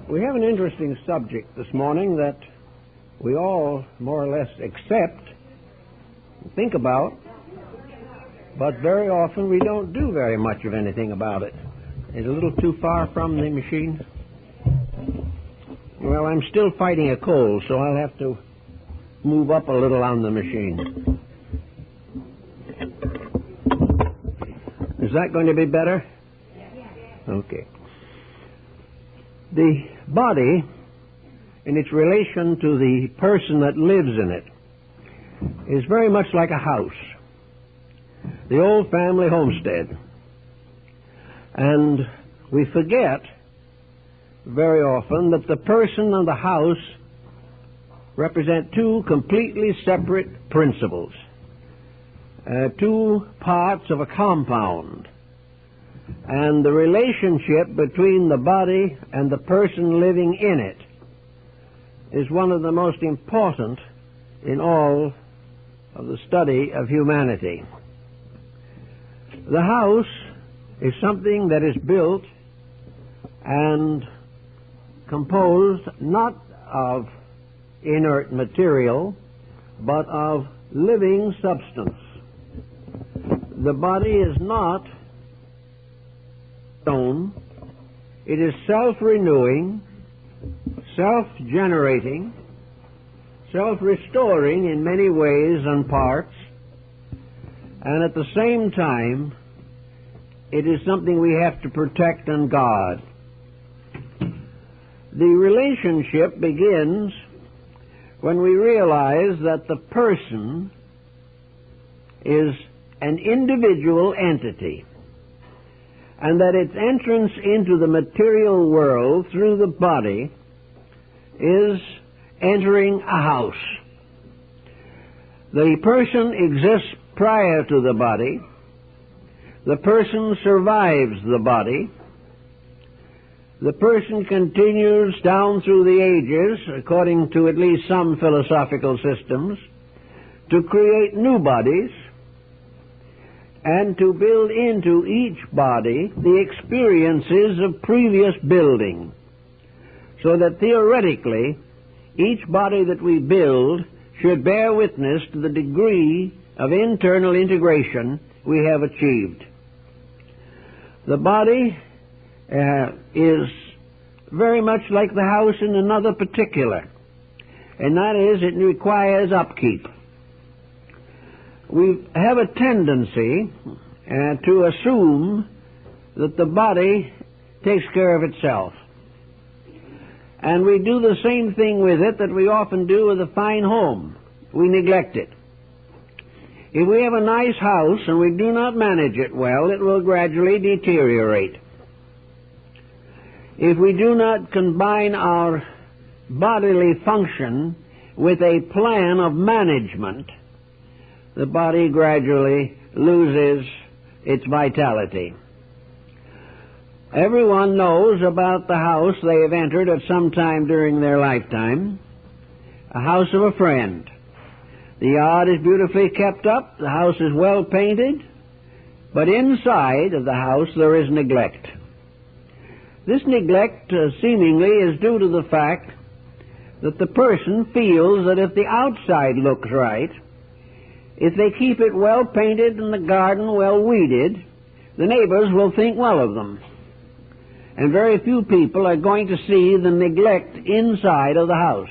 We have an interesting subject this morning that we all more or less accept and think about, but very often we don't do very much of anything about it. Is it a little too far from the machine? Well, I'm still fighting a cold, so I'll have to move up a little on the machine. Is that going to be better? Okay. The body, in its relation to the person that lives in it, is very much like a house, the old family homestead. And we forget very often that the person and the house represent two completely separate principles, two parts of a compound. And the relationship between the body and the person living in it is one of the most important in all of the study of humanity. The house is something that is built and composed not of inert material, but of living substance. The body is not stone. It is self-renewing, self-generating, self-restoring in many ways and parts, and at the same time, it is something we have to protect and guard. The relationship begins when we realize that the person is an individual entity, and that its entrance into the material world through the body is entering a house. The person exists prior to the body. The person survives the body. The person continues down through the ages, according to at least some philosophical systems, to create new bodies and to build into each body the experiences of previous building, so that theoretically each body that we build should bear witness to the degree of internal integration we have achieved. The body is very much like the house in another particular, and that is, it requires upkeep. We have a tendency to assume that the body takes care of itself. And we do the same thing with it that we often do with a fine home. We neglect it. If we have a nice house and we do not manage it well, it will gradually deteriorate. If we do not combine our bodily function with a plan of management, the body gradually loses its vitality. Everyone knows about the house they have entered at some time during their lifetime, a house of a friend. The yard is beautifully kept up, the house is well painted, but inside of the house there is neglect. This neglect seemingly is due to the fact that the person feels that if the outside looks right, if they keep it well painted and the garden well weeded, the neighbors will think well of them. And very few people are going to see the neglect inside of the house.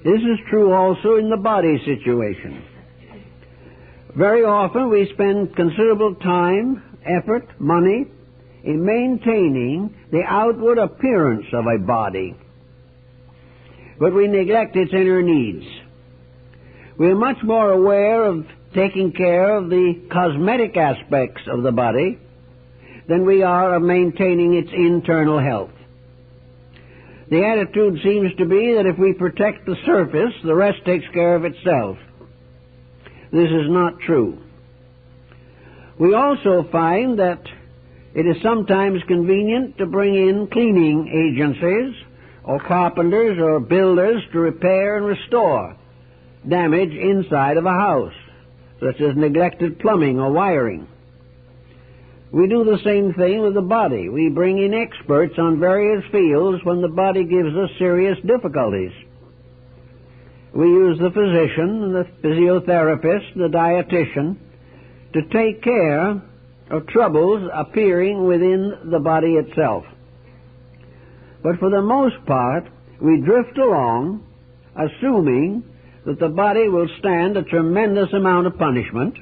This is true also in the body situation. Very often we spend considerable time, effort, money in maintaining the outward appearance of a body, but we neglect its inner needs. We are much more aware of taking care of the cosmetic aspects of the body than we are of maintaining its internal health. The attitude seems to be that if we protect the surface, the rest takes care of itself. This is not true. We also find that it is sometimes convenient to bring in cleaning agencies or carpenters or builders to repair and restore damage inside of a house, such as neglected plumbing or wiring. We do the same thing with the body. We bring in experts on various fields when the body gives us serious difficulties. We use the physician, the physiotherapist, the dietitian to take care of troubles appearing within the body itself. But for the most part, we drift along assuming that the body will stand a tremendous amount of punishment,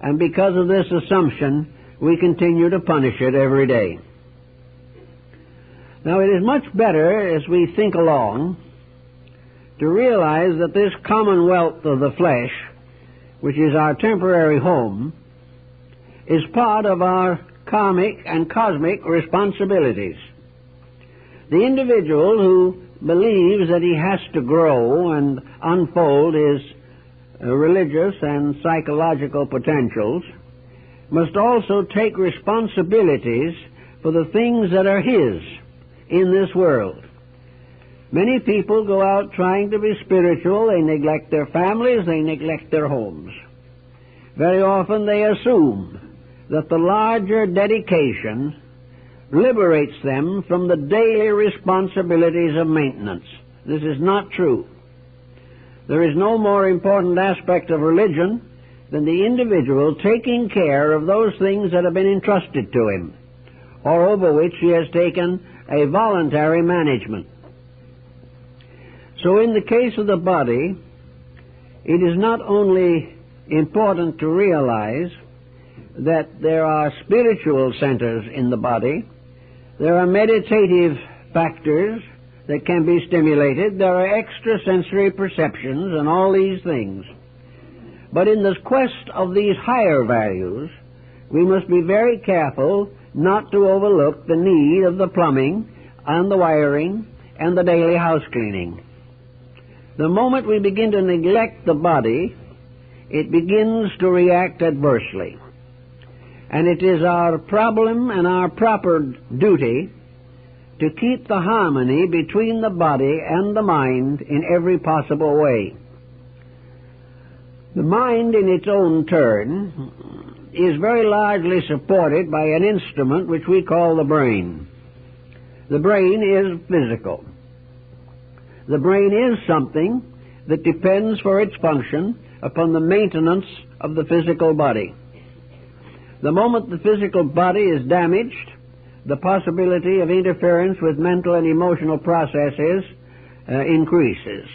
and because of this assumption, we continue to punish it every day. Now, it is much better, as we think along, to realize that this commonwealth of the flesh, which is our temporary home, is part of our karmic and cosmic responsibilities. The individual who believes that he has to grow and unfold his religious and psychological potentials must also take responsibilities for the things that are his in this world. Many people go out trying to be spiritual. They neglect their families, they neglect their homes. Very often they assume that the larger dedication liberates them from the daily responsibilities of maintenance. This is not true. There is no more important aspect of religion than the individual taking care of those things that have been entrusted to him, or over which he has taken a voluntary management. So in the case of the body, it is not only important to realize that there are spiritual centers in the body, there are meditative factors that can be stimulated, there are extrasensory perceptions and all these things. But in the quest of these higher values, we must be very careful not to overlook the need of the plumbing and the wiring and the daily house cleaning. The moment we begin to neglect the body, it begins to react adversely. And it is our problem and our proper duty to keep the harmony between the body and the mind in every possible way. The mind, in its own turn, is very largely supported by an instrument which we call the brain. The brain is physical. The brain is something that depends for its function upon the maintenance of the physical body. The moment the physical body is damaged, the possibility of interference with mental and emotional processes increases.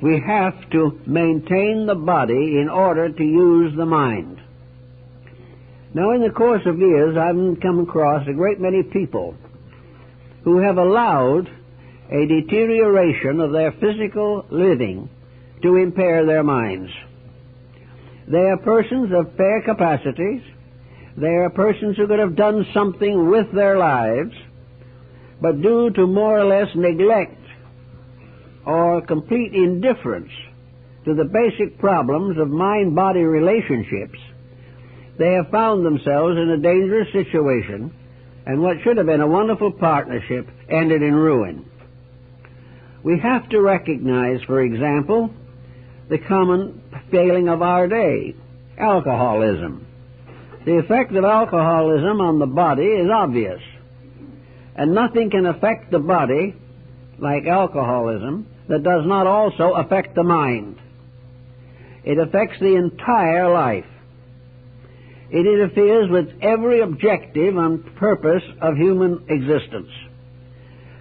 We have to maintain the body in order to use the mind. Now, in the course of years, I've come across a great many people who have allowed a deterioration of their physical living to impair their minds. They are persons of fair capacities. They are persons who could have done something with their lives, but due to more or less neglect or complete indifference to the basic problems of mind-body relationships, they have found themselves in a dangerous situation, and what should have been a wonderful partnership ended in ruin. We have to recognize, for example, the common failing of our day, alcoholism. The effect of alcoholism on the body is obvious, and nothing can affect the body like alcoholism that does not also affect the mind. It affects the entire life. It interferes with every objective and purpose of human existence.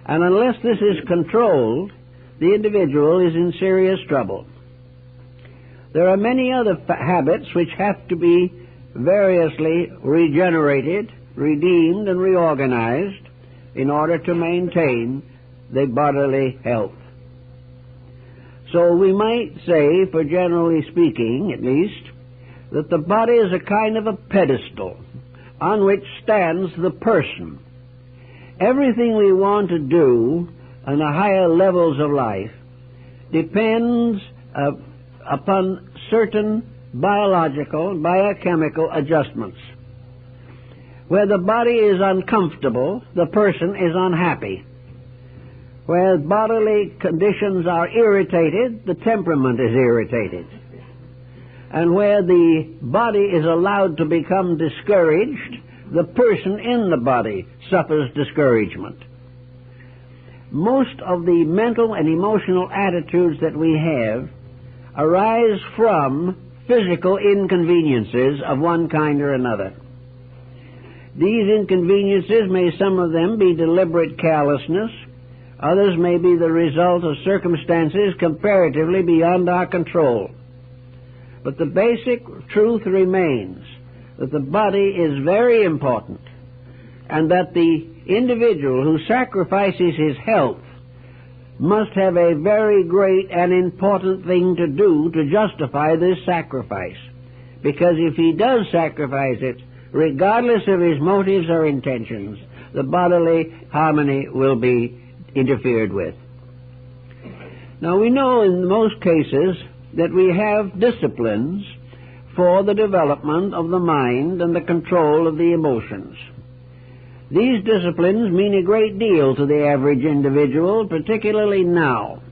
And unless this is controlled, the individual is in serious trouble. There are many other habits which have to be variously regenerated, redeemed, and reorganized in order to maintain the bodily health. So we might say, for generally speaking at least, that the body is a kind of a pedestal on which stands the person. Everything we want to do on the higher levels of life depends upon certain biological, biochemical adjustments. Where the body is uncomfortable, the person is unhappy. Where bodily conditions are irritated, the temperament is irritated. and where the body is allowed to become discouraged, the person in the body suffers discouragement. Most of the mental and emotional attitudes that we have arise from physical inconveniences of one kind or another. These inconveniences may, some of them, be deliberate carelessness. Others may be the result of circumstances comparatively beyond our control. But the basic truth remains that the body is very important, and that the individual who sacrifices his health must have a very great and important thing to do to justify this sacrifice. Because if he does sacrifice it, regardless of his motives or intentions, the bodily harmony will be interfered with. Now, we know in most cases that we have disciplines for the development of the mind and the control of the emotions. These disciplines mean a great deal to the average individual, particularly now.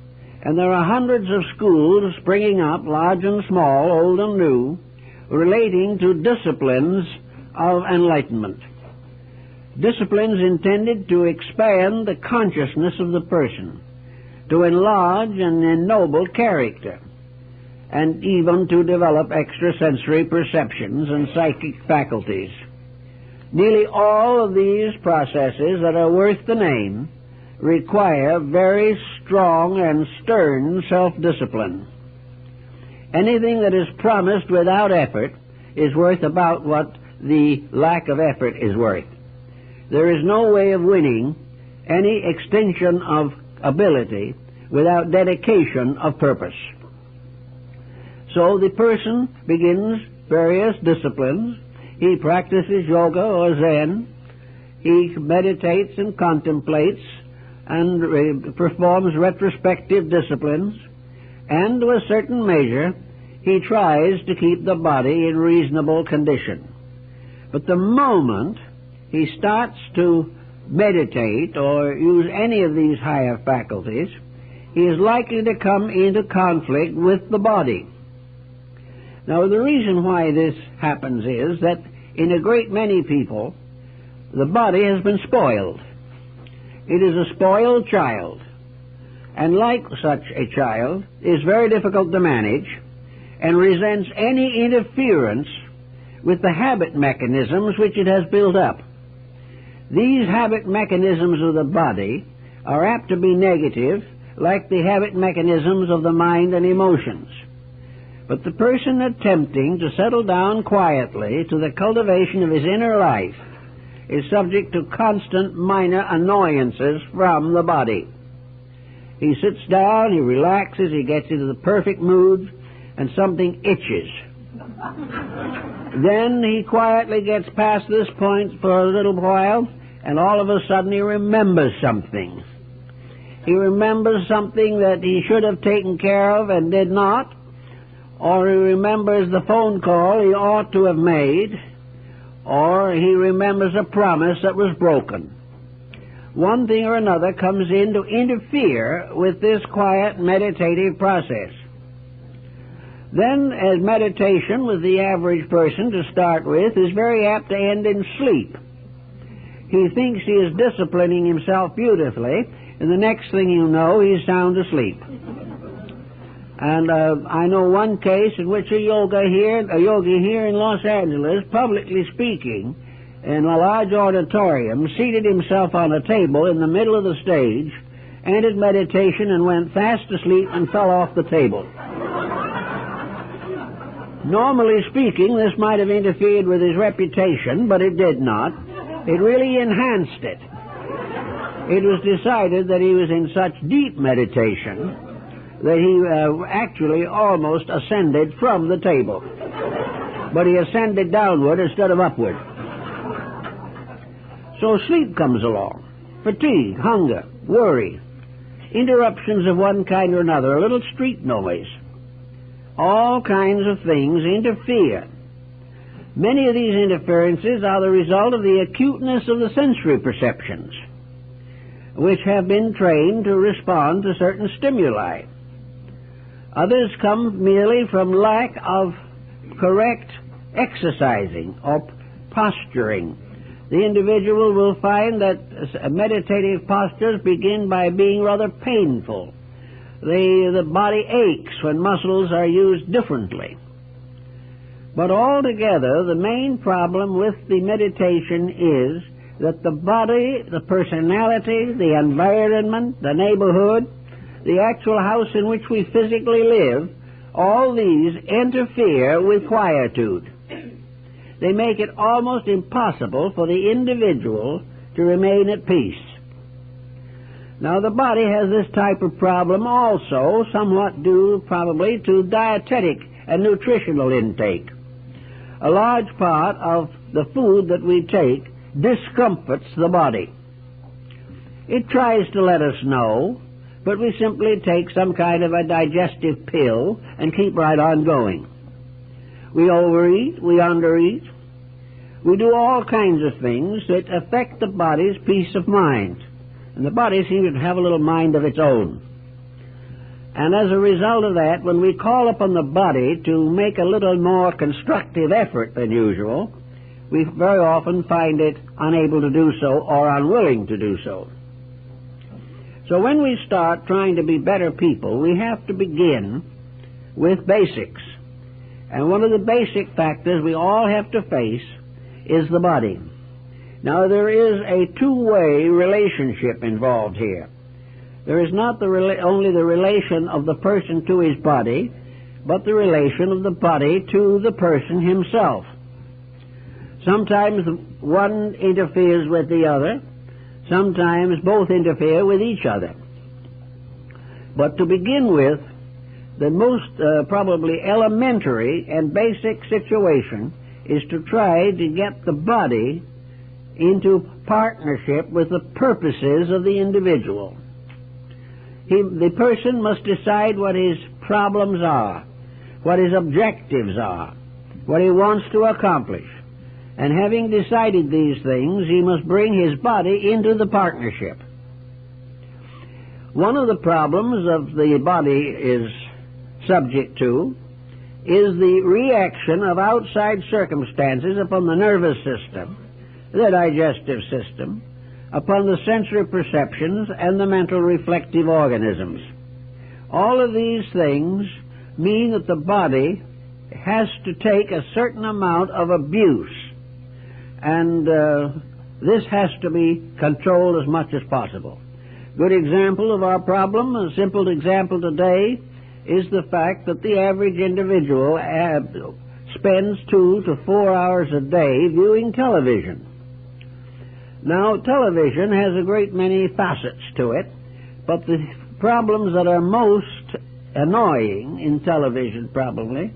And there are hundreds of schools springing up, large and small, old and new, relating to disciplines of enlightenment. Disciplines intended to expand the consciousness of the person, to enlarge and ennoble character, and even to develop extrasensory perceptions and psychic faculties. Nearly all of these processes that are worth the name require very strong and stern self-discipline. Anything that is promised without effort is worth about what the lack of effort is worth. There is no way of winning any extension of ability without dedication of purpose. So the person begins various disciplines. He practices yoga or Zen. He meditates and contemplates and performs retrospective disciplines. And to a certain measure, he tries to keep the body in reasonable condition. But the moment he starts to meditate or use any of these higher faculties, he is likely to come into conflict with the body. Now, the reason why this happens is that in a great many people, the body has been spoiled. It is a spoiled child, and like such a child, is very difficult to manage and resents any interference with the habit mechanisms which it has built up. These habit mechanisms of the body are apt to be negative, like the habit mechanisms of the mind and emotions. But the person attempting to settle down quietly to the cultivation of his inner life is subject to constant minor annoyances from the body. He sits down, he relaxes, he gets into the perfect mood, and something itches. Then he quietly gets past this point for a little while, and all of a sudden he remembers something. He remembers something that he should have taken care of and did not, or he remembers the phone call he ought to have made, or he remembers a promise that was broken. One thing or another comes in to interfere with this quiet meditative process. Then, as meditation with the average person to start with is very apt to end in sleep. He thinks he is disciplining himself beautifully, and the next thing you know, he's sound asleep. And I know one case in which a yogi here in Los Angeles, publicly speaking, in a large auditorium, seated himself on a table in the middle of the stage, ended meditation and went fast asleep and fell off the table. Normally speaking, this might have interfered with his reputation, but it did not. It really enhanced it. It was decided that he was in such deep meditation that he actually almost ascended from the table. But he ascended downward instead of upward. So sleep comes along. Fatigue, hunger, worry, interruptions of one kind or another, a little street noise. All kinds of things interfere. Many of these interferences are the result of the acuteness of the sensory perceptions, which have been trained to respond to certain stimuli. Others come merely from lack of correct exercising or posturing. The individual will find that meditative postures begin by being rather painful. The body aches when muscles are used differently. But altogether, the main problem with the meditation is that the body, the personality, the environment, the neighborhood, the actual house in which we physically live, all these interfere with quietude. They make it almost impossible for the individual to remain at peace. Now, the body has this type of problem also, somewhat due probably to dietetic and nutritional intake. A large part of the food that we take discomforts the body. It tries to let us know, but we simply take some kind of a digestive pill and keep right on going. We overeat, we undereat, we do all kinds of things that affect the body's peace of mind. And the body seems to have a little mind of its own. And as a result of that, when we call upon the body to make a little more constructive effort than usual, we very often find it unable to do so or unwilling to do so. So when we start trying to be better people, we have to begin with basics. And one of the basic factors we all have to face is the body. Now, there is a two-way relationship involved here. There is not only the relation of the person to his body, but the relation of the body to the person himself. Sometimes one interferes with the other, sometimes both interfere with each other. But to begin with, the most probably elementary and basic situation is to try to get the body into partnership with the purposes of the individual. The person must decide what his problems are, what his objectives are, what he wants to accomplish. And having decided these things, he must bring his body into the partnership. One of the problems of the body is subject to is the reaction of outside circumstances upon the nervous system, the digestive system, upon the sensory perceptions and the mental reflective organisms. All of these things mean that the body has to take a certain amount of abuse, and this has to be controlled as much as possible. Good example of our problem, a simple example today, is the fact that the average individual spends 2 to 4 hours a day viewing television. Now, television has a great many facets to it, but the problems that are most annoying in television probably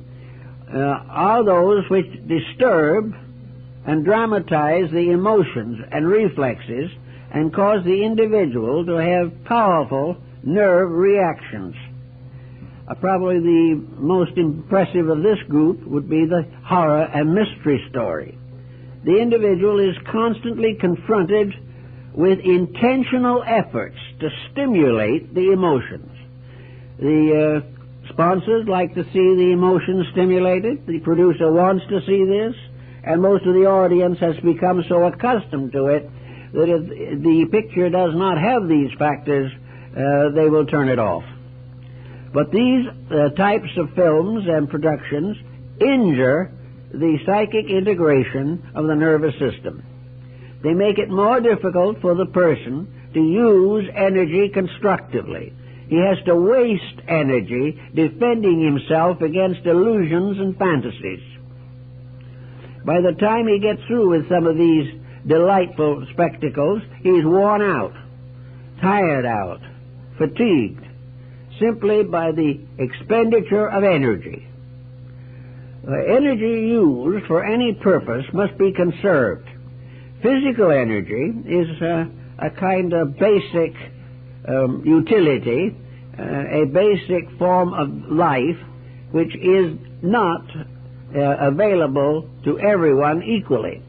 are those which disturb and dramatize the emotions and reflexes and cause the individual to have powerful nerve reactions. Probably the most impressive of this group would be the horror and mystery story. The individual is constantly confronted with intentional efforts to stimulate the emotions. The sponsors like to see the emotions stimulated. The producer wants to see this, and most of the audience has become so accustomed to it that if the picture does not have these factors, they will turn it off. But these types of films and productions injure the psychic integration of the nervous system. They make it more difficult for the person to use energy constructively. He has to waste energy defending himself against illusions and fantasies. By the time he gets through with some of these delightful spectacles, he's worn out, tired out, fatigued, simply by the expenditure of energy. Energy used for any purpose must be conserved. Physical energy is a kind of basic utility, a basic form of life which is not available to everyone equally.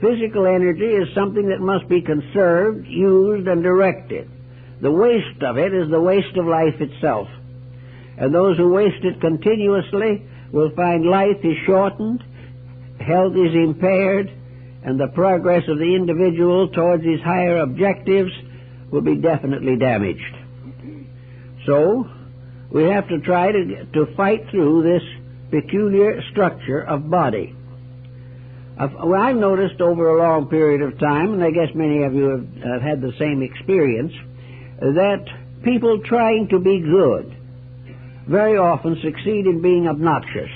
Physical energy is something that must be conserved, used, and directed. The waste of it is the waste of life itself. And those who waste it continuously will find life is shortened, health is impaired, and the progress of the individual towards his higher objectives will be definitely damaged. So, we have to try to fight through this peculiar structure of body. I've noticed over a long period of time, and I guess many of you have had the same experience, that people trying to be good very often succeed in being obnoxious.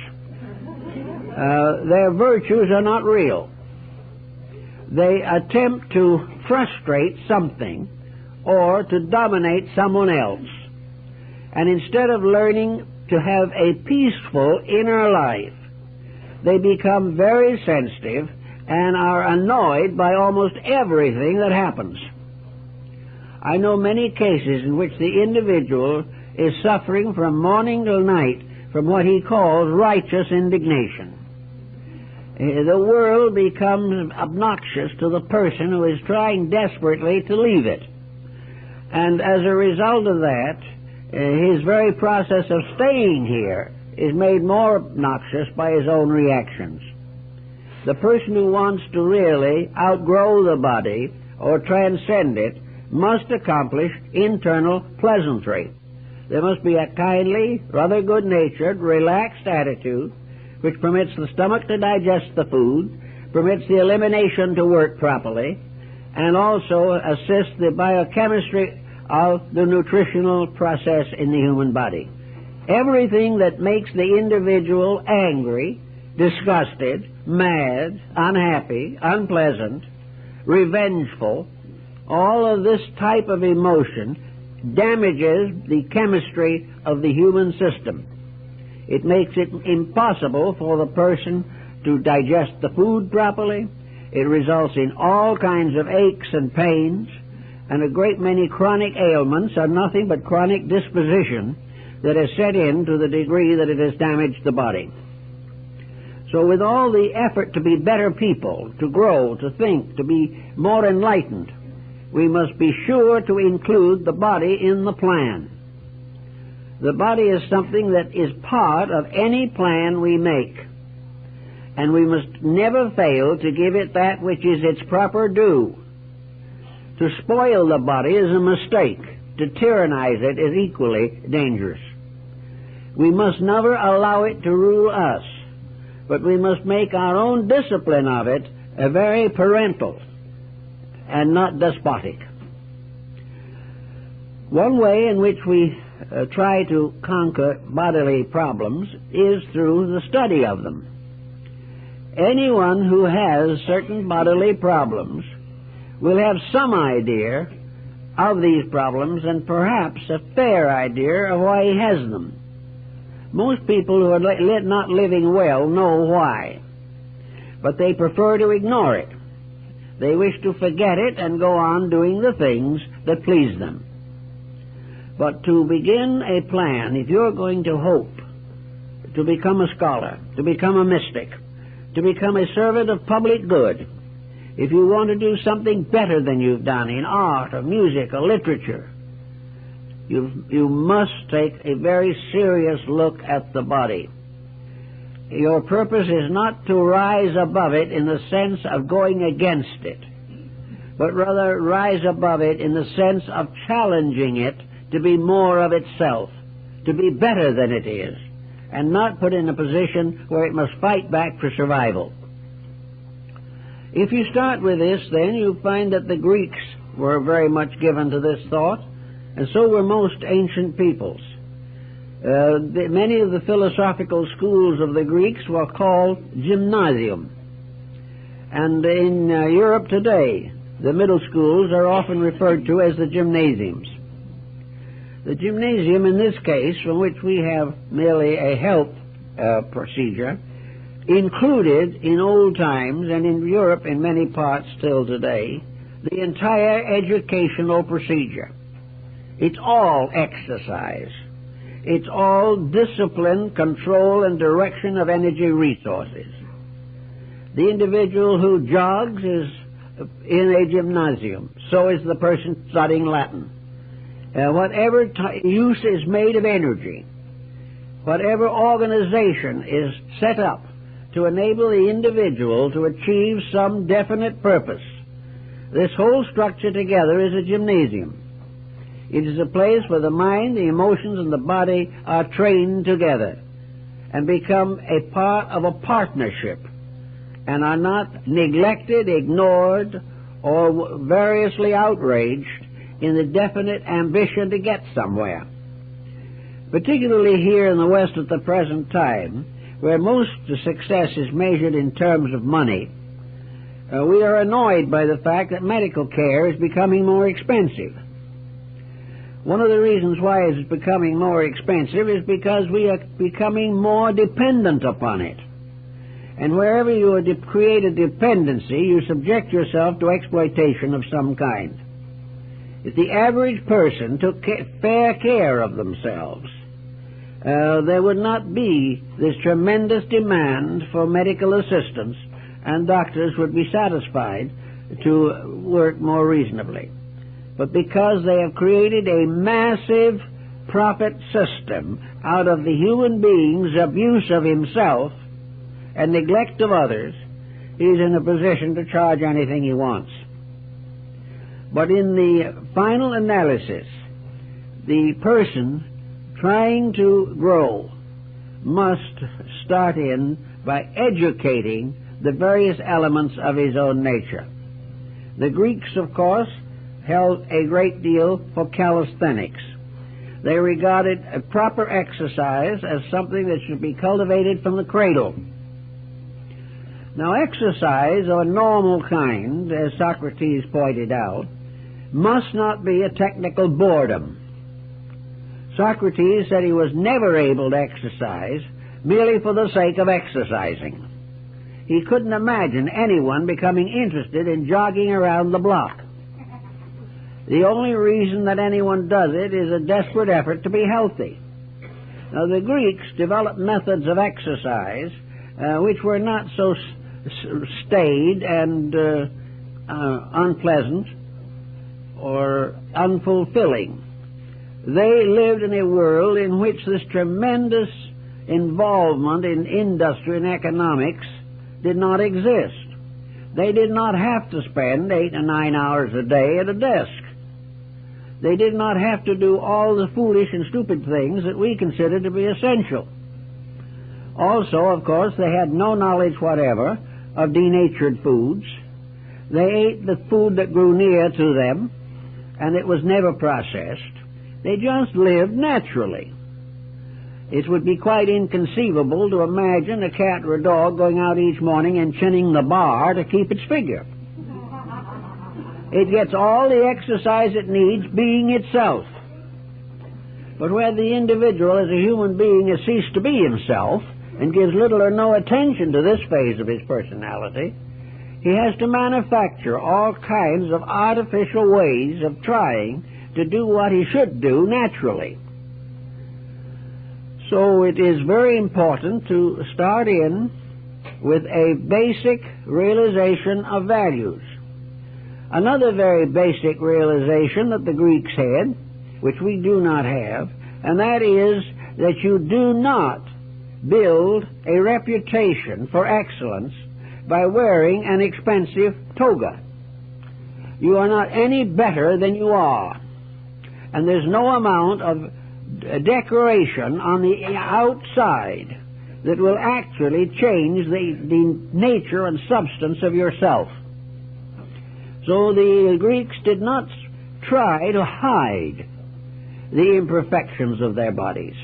Their virtues are not real. They attempt to frustrate something or to dominate someone else. And instead of learning to have a peaceful inner life, they become very sensitive and are annoyed by almost everything that happens. I know many cases in which the individual is suffering from morning till night from what he calls righteous indignation. The world becomes obnoxious to the person who is trying desperately to leave it. And as a result of that, his very process of staying here is made more obnoxious by his own reactions. The person who wants to really outgrow the body or transcend it must accomplish internal pleasantry. There must be a kindly, rather good-natured, relaxed attitude which permits the stomach to digest the food, permits the elimination to work properly, and also assists the biochemistry of the nutritional process in the human body. Everything that makes the individual angry, disgusted, mad, unhappy, unpleasant, revengeful, all of this type of emotion damages the chemistry of the human system. It makes it impossible for the person to digest the food properly. It results in all kinds of aches and pains, and a great many chronic ailments are nothing but chronic disposition that has set in to the degree that it has damaged the body. So with all the effort to be better people, to grow, to think, to be more enlightened, we must be sure to include the body in the plan. The body is something that is part of any plan we make, and we must never fail to give it that which is its proper due. To spoil the body is a mistake. To tyrannize it is equally dangerous. We must never allow it to rule us, but we must make our own discipline of it very parental and not despotic. One way in which we try to conquer bodily problems is through the study of them. Anyone who has certain bodily problems will have some idea of these problems and perhaps a fair idea of why he has them. Most people who are not living well know why, but they prefer to ignore it. They wish to forget it and go on doing the things that please them. But to begin a plan, if you're going to hope to become a scholar, to become a mystic, to become a servant of public good, if you want to do something better than you've done in art or music or literature, you must take a very serious look at the body. Your purpose is not to rise above it in the sense of going against it, but rather rise above it in the sense of challenging it to be more of itself, to be better than it is, and not put in a position where it must fight back for survival. If you start with this, then you find that the Greeks were very much given to this thought, and so were most ancient peoples. Many of the philosophical schools of the Greeks were called gymnasium. And in Europe today, the middle schools are often referred to as the gymnasiums. The gymnasium, in this case, from which we have merely a health procedure, included in old times, and in Europe in many parts still today, the entire educational procedure. It's all exercise. It's all discipline, control, and direction of energy resources. The individual who jogs is in a gymnasium. So is the person studying Latin. Whatever use is made of energy, whatever organization is set up to enable the individual to achieve some definite purpose, this whole structure together is a gymnasium. It is a place where the mind, the emotions, and the body are trained together and become a part of a partnership and are not neglected, ignored, or variously outraged in the definite ambition to get somewhere. Particularly here in the West at the present time, where most success is measured in terms of money, we are annoyed by the fact that medical care is becoming more expensive. One of the reasons why it is becoming more expensive is because we are becoming more dependent upon it. And wherever you create a dependency, you subject yourself to exploitation of some kind. If the average person took fair care of themselves, there would not be this tremendous demand for medical assistance, and doctors would be satisfied to work more reasonably. But because they have created a massive profit system out of the human being's abuse of himself and neglect of others, he's in a position to charge anything he wants. But in the final analysis, the person trying to grow must start in by educating the various elements of his own nature. The Greeks, of course, held a great deal for calisthenics. They regarded a proper exercise as something that should be cultivated from the cradle. Now, exercise of a normal kind, as Socrates pointed out, must not be a technical boredom. Socrates said he was never able to exercise merely for the sake of exercising. He couldn't imagine anyone becoming interested in jogging around the block. The only reason that anyone does it is a desperate effort to be healthy. Now, the Greeks developed methods of exercise which were not so staid and unpleasant or unfulfilling. They lived in a world in which this tremendous involvement in industry and economics did not exist. They did not have to spend 8 or 9 hours a day at a desk. They did not have to do all the foolish and stupid things that we consider to be essential. Also, of course, they had no knowledge whatever of denatured foods. They ate the food that grew near to them, and it was never processed. They just lived naturally. It would be quite inconceivable to imagine a cat or a dog going out each morning and chinning the bar to keep its figure. It gets all the exercise it needs being itself. But where the individual as a human being has ceased to be himself and gives little or no attention to this phase of his personality, he has to manufacture all kinds of artificial ways of trying to do what he should do naturally. So it is very important to start in with a basic realization of values. Another very basic realization that the Greeks had, which we do not have, and that is that you do not build a reputation for excellence by wearing an expensive toga. You are not any better than you are. And there's no amount of decoration on the outside that will actually change the nature and substance of yourself. So the Greeks did not try to hide the imperfections of their bodies.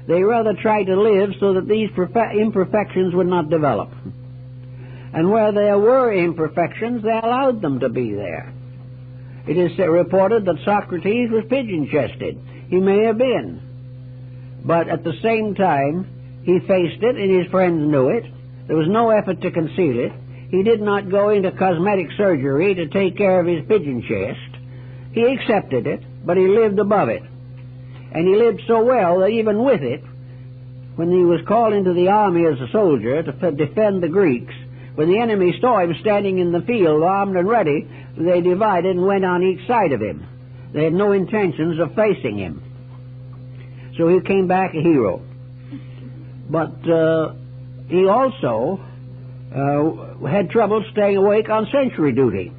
They rather tried to live so that these imperfections would not develop. And where there were imperfections, they allowed them to be there. It is reported that Socrates was pigeon-chested. He may have been. But at the same time, he faced it, and his friends knew it. There was no effort to conceal it. He did not go into cosmetic surgery to take care of his pigeon chest. He accepted it, but he lived above it. And he lived so well that even with it, when he was called into the army as a soldier to defend the Greeks, when the enemy saw him standing in the field armed and ready, they divided and went on each side of him. They had no intentions of facing him. So he came back a hero. But he also had trouble staying awake on sentry duty.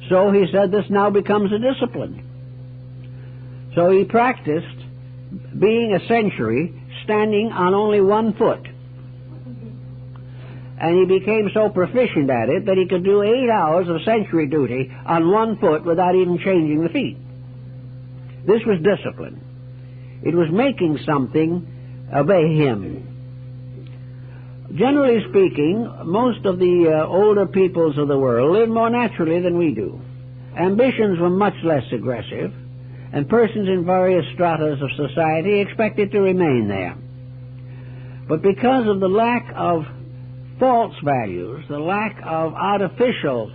So he said this now becomes a discipline. So he practiced being a sentry, standing on only one foot. And he became so proficient at it that he could do 8 hours of sentry duty on one foot without even changing the feet. This was discipline. It was making something obey him. Generally speaking, most of the older peoples of the world live more naturally than we do. Ambitions were much less aggressive, and persons in various stratas of society expected to remain there. But because of the lack of false values, the lack of artificial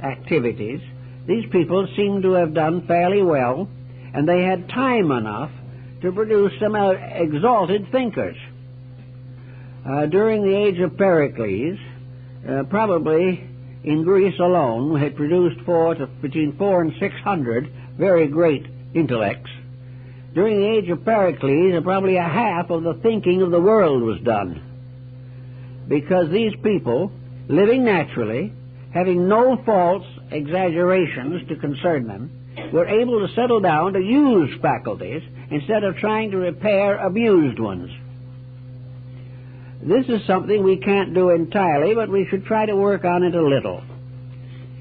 activities, these people seem to have done fairly well, and they had time enough to produce some exalted thinkers. During the age of Pericles, probably in Greece alone, we had produced between 400 and 600 very great intellects. During the age of Pericles, probably a half of the thinking of the world was done. Because these people, living naturally, having no false exaggerations to concern them, were able to settle down to use faculties instead of trying to repair abused ones. This is something we can't do entirely, but we should try to work on it a little.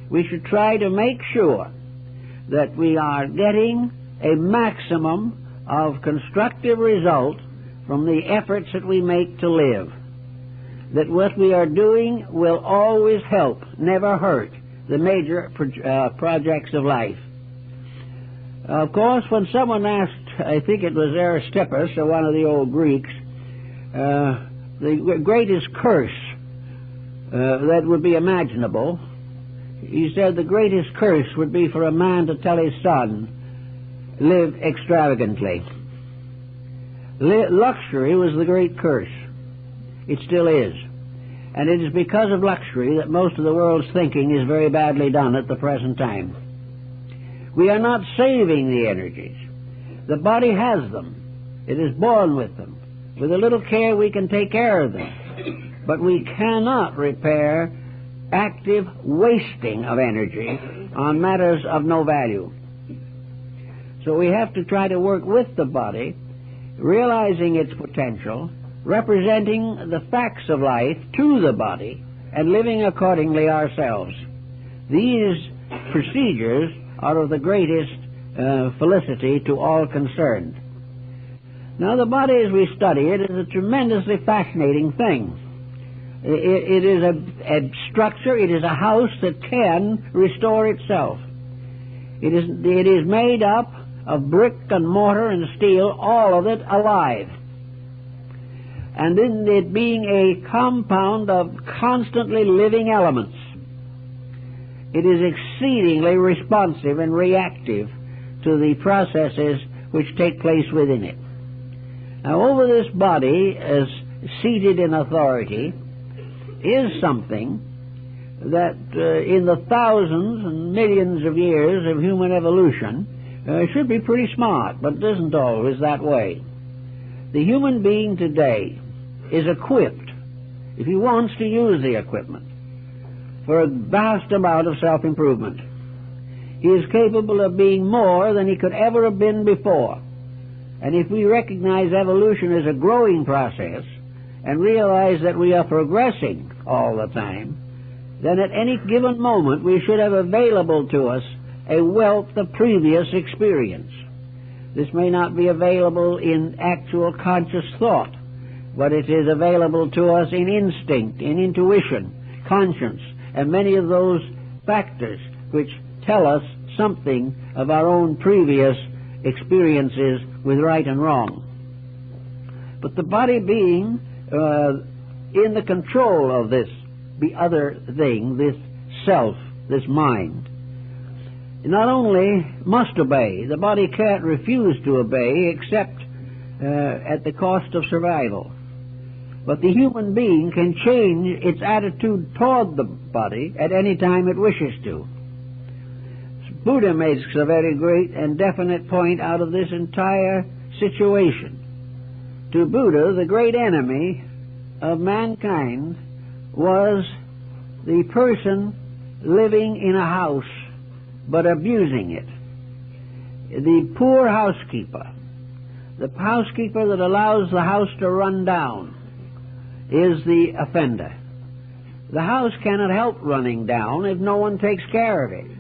We should try to make sure that we are getting a maximum of constructive result from the efforts that we make to live. That what we are doing will always help, never hurt, the major projects of life. Of course, when someone asked, I think it was Aristippus, or one of the old Greeks, the greatest curse that would be imaginable, he said the greatest curse would be for a man to tell his son, live extravagantly. Luxury was the great curse. It still is. And it is because of luxury that most of the world's thinking is very badly done at the present time. We are not saving the energies. The body has them. It is born with them. With a little care we can take care of them. But we cannot repair active wasting of energy on matters of no value. So we have to try to work with the body, realizing its potential, representing the facts of life to the body, and living accordingly ourselves. These procedures are of the greatest felicity to all concerned. Now, the body, as we study it, is a tremendously fascinating thing. It is a structure, it is a house that can restore itself. It is made up of brick and mortar and steel, all of it alive. And in it being a compound of constantly living elements, it is exceedingly responsive and reactive to the processes which take place within it. Now, over this body, as seated in authority, is something that in the thousands and millions of years of human evolution should be pretty smart, but isn't always that way. The human being today is equipped, if he wants to use the equipment, for a vast amount of self-improvement. He is capable of being more than he could ever have been before. And if we recognize evolution as a growing process and realize that we are progressing all the time, then at any given moment we should have available to us a wealth of previous experience. This may not be available in actual conscious thought, but it is available to us in instinct, in intuition, conscience, and many of those factors which tell us something of our own previous experiences with right and wrong. But the body being in the control of this, the other thing, this self, this mind, not only must obey, the body can't refuse to obey except at the cost of survival. But the human being can change its attitude toward the body at any time it wishes to. Buddha makes a very great and definite point out of this entire situation. To Buddha, the great enemy of mankind was the person living in a house but abusing it. The poor housekeeper, the housekeeper that allows the house to run down, is the offender. The house cannot help running down if no one takes care of it.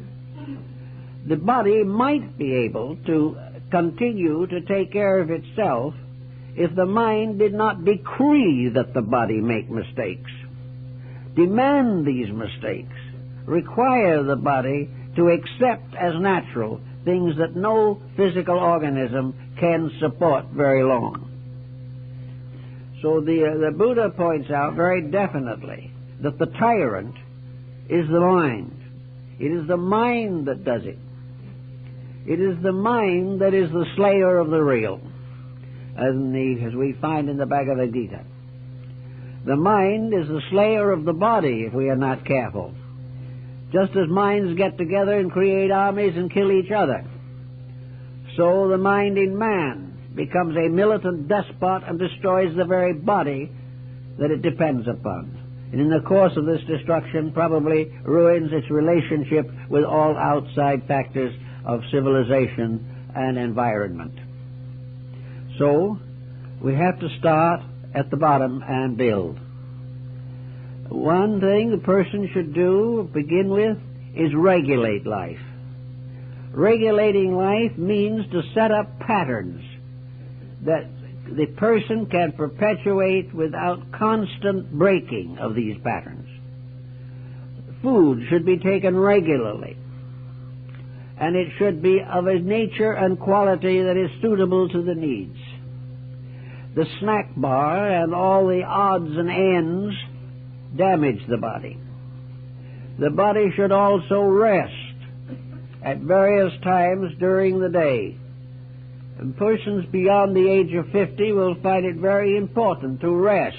The body might be able to continue to take care of itself if the mind did not decree that the body make mistakes, demand these mistakes, require the body to accept as natural things that no physical organism can support very long. So the Buddha points out very definitely that the tyrant is the mind. It is the mind that does it. It is the mind that is the slayer of the real, as we find in the Bhagavad Gita. The mind is the slayer of the body if we are not careful. Just as minds get together and create armies and kill each other, so the mind in man becomes a militant despot and destroys the very body that it depends upon. And in the course of this destruction probably ruins its relationship with all outside factors of civilization and environment. So we have to start at the bottom and build. One thing the person should do, begin with, is regulate life. Regulating life means to set up patterns that the person can perpetuate without constant breaking of these patterns. Food should be taken regularly, and it should be of a nature and quality that is suitable to the needs. The snack bar and all the odds and ends damage the body. The body should also rest at various times during the day. And persons beyond the age of 50 will find it very important to rest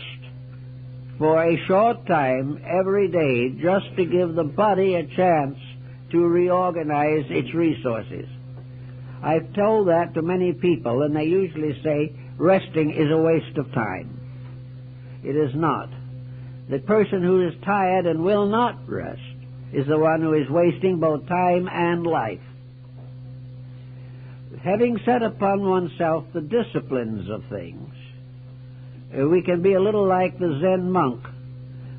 for a short time every day, just to give the body a chance to reorganize its resources. I've told that to many people, and they usually say resting is a waste of time. It is not. The person who is tired and will not rest is the one who is wasting both time and life. Having set upon oneself the disciplines of things, we can be a little like the Zen monk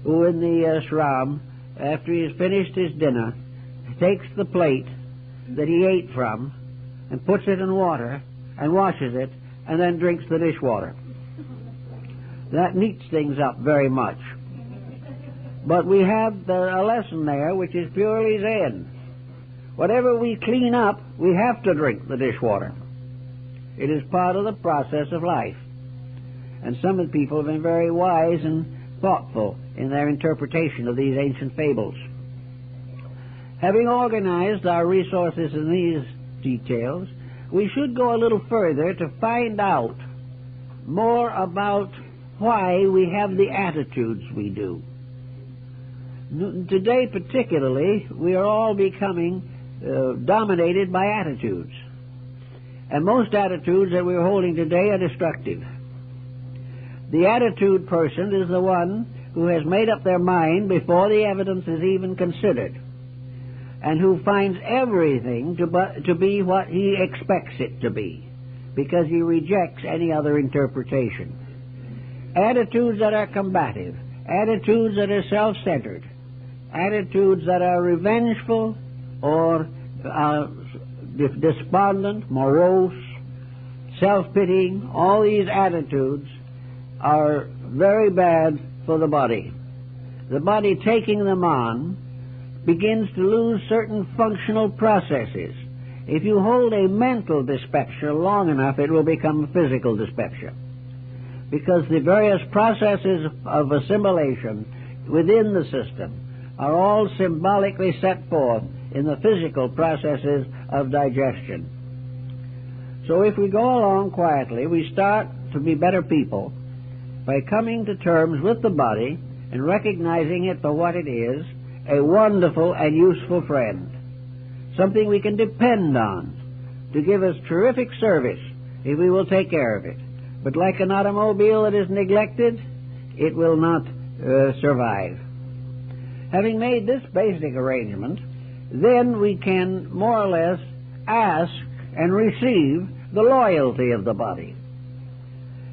who in the ashram, after he has finished his dinner, takes the plate that he ate from and puts it in water and washes it and then drinks the dishwater. That neats things up very much. But we have a lesson there which is purely Zen. Whatever we clean up, we have to drink the dishwater. It is part of the process of life. And some of the people have been very wise and thoughtful in their interpretation of these ancient fables. Having organized our resources in these details, we should go a little further to find out more about why we have the attitudes we do. Today particularly, we are all becoming dominated by attitudes. And most attitudes that we're holding today are destructive. The attitude person is the one who has made up their mind before the evidence is even considered, and who finds everything to be what he expects it to be, because he rejects any other interpretation. Attitudes that are combative, attitudes that are self-centered, attitudes that are revengeful or despondent, morose, self-pitying, all these attitudes are very bad for the body. The body taking them on begins to lose certain functional processes. If you hold a mental dyspepsia long enough, it will become a physical dyspepsia, because the various processes of assimilation within the system are all symbolically set forth in the physical processes of digestion. So if we go along quietly, we start to be better people by coming to terms with the body and recognizing it for what it is, a wonderful and useful friend, something we can depend on to give us terrific service if we will take care of it. But like an automobile that is neglected, it will not survive. Having made this basic arrangement, then we can more or less ask and receive the loyalty of the body.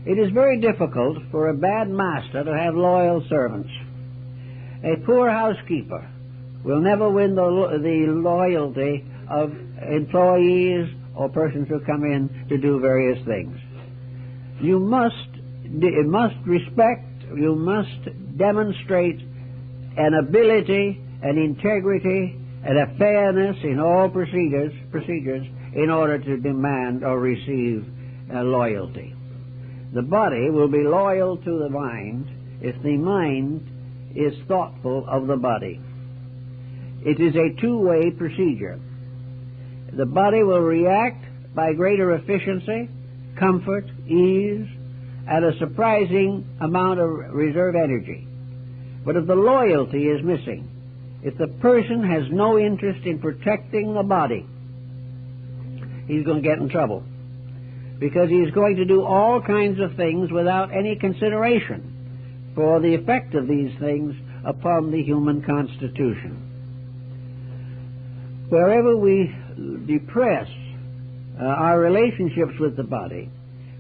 It is very difficult for a bad master to have loyal servants. A poor housekeeper will never win the loyalty of employees or persons who come in to do various things. You must respect, you must demonstrate an ability, an integrity, and a fairness in all procedures in order to demand or receive loyalty. The body will be loyal to the mind if the mind is thoughtful of the body. It is a two-way procedure. The body will react by greater efficiency, comfort, ease, and a surprising amount of reserve energy. But if the loyalty is missing, if the person has no interest in protecting the body, he's going to get in trouble, because he's going to do all kinds of things without any consideration for the effect of these things upon the human constitution. Wherever we depress our relationships with the body,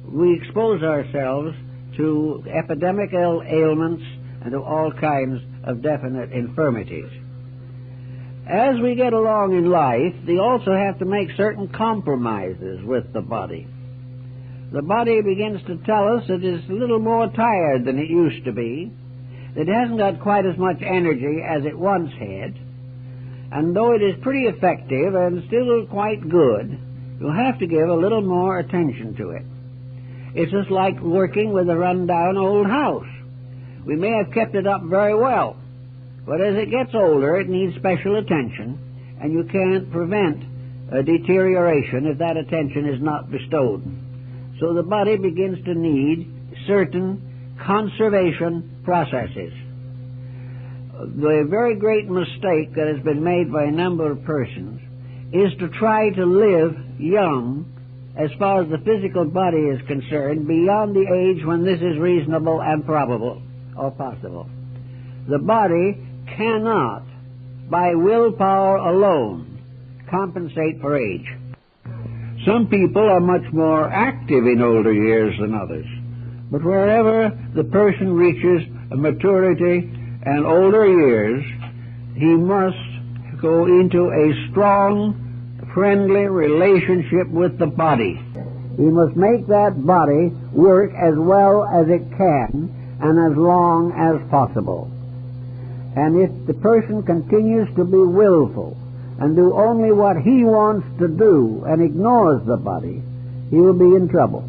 we expose ourselves to epidemic ailments and to all kinds of definite infirmities. As we get along in life, we also have to make certain compromises with the body. The body begins to tell us it is a little more tired than it used to be. It hasn't got quite as much energy as it once had. And though it is pretty effective and still quite good, you'll have to give a little more attention to it. It's just like working with a run-down old house. We may have kept it up very well, but as it gets older, it needs special attention, and you can't prevent a deterioration if that attention is not bestowed. So the body begins to need certain conservation processes. The very great mistake that has been made by a number of persons is to try to live young as far as the physical body is concerned beyond the age when this is reasonable and probable or possible. The body cannot, by willpower alone, compensate for age. Some people are much more active in older years than others, but wherever the person reaches a maturity and older years, he must go into a strong, friendly relationship with the body. He must make that body work as well as it can and as long as possible. And if the person continues to be willful and do only what he wants to do and ignores the body, he will be in trouble.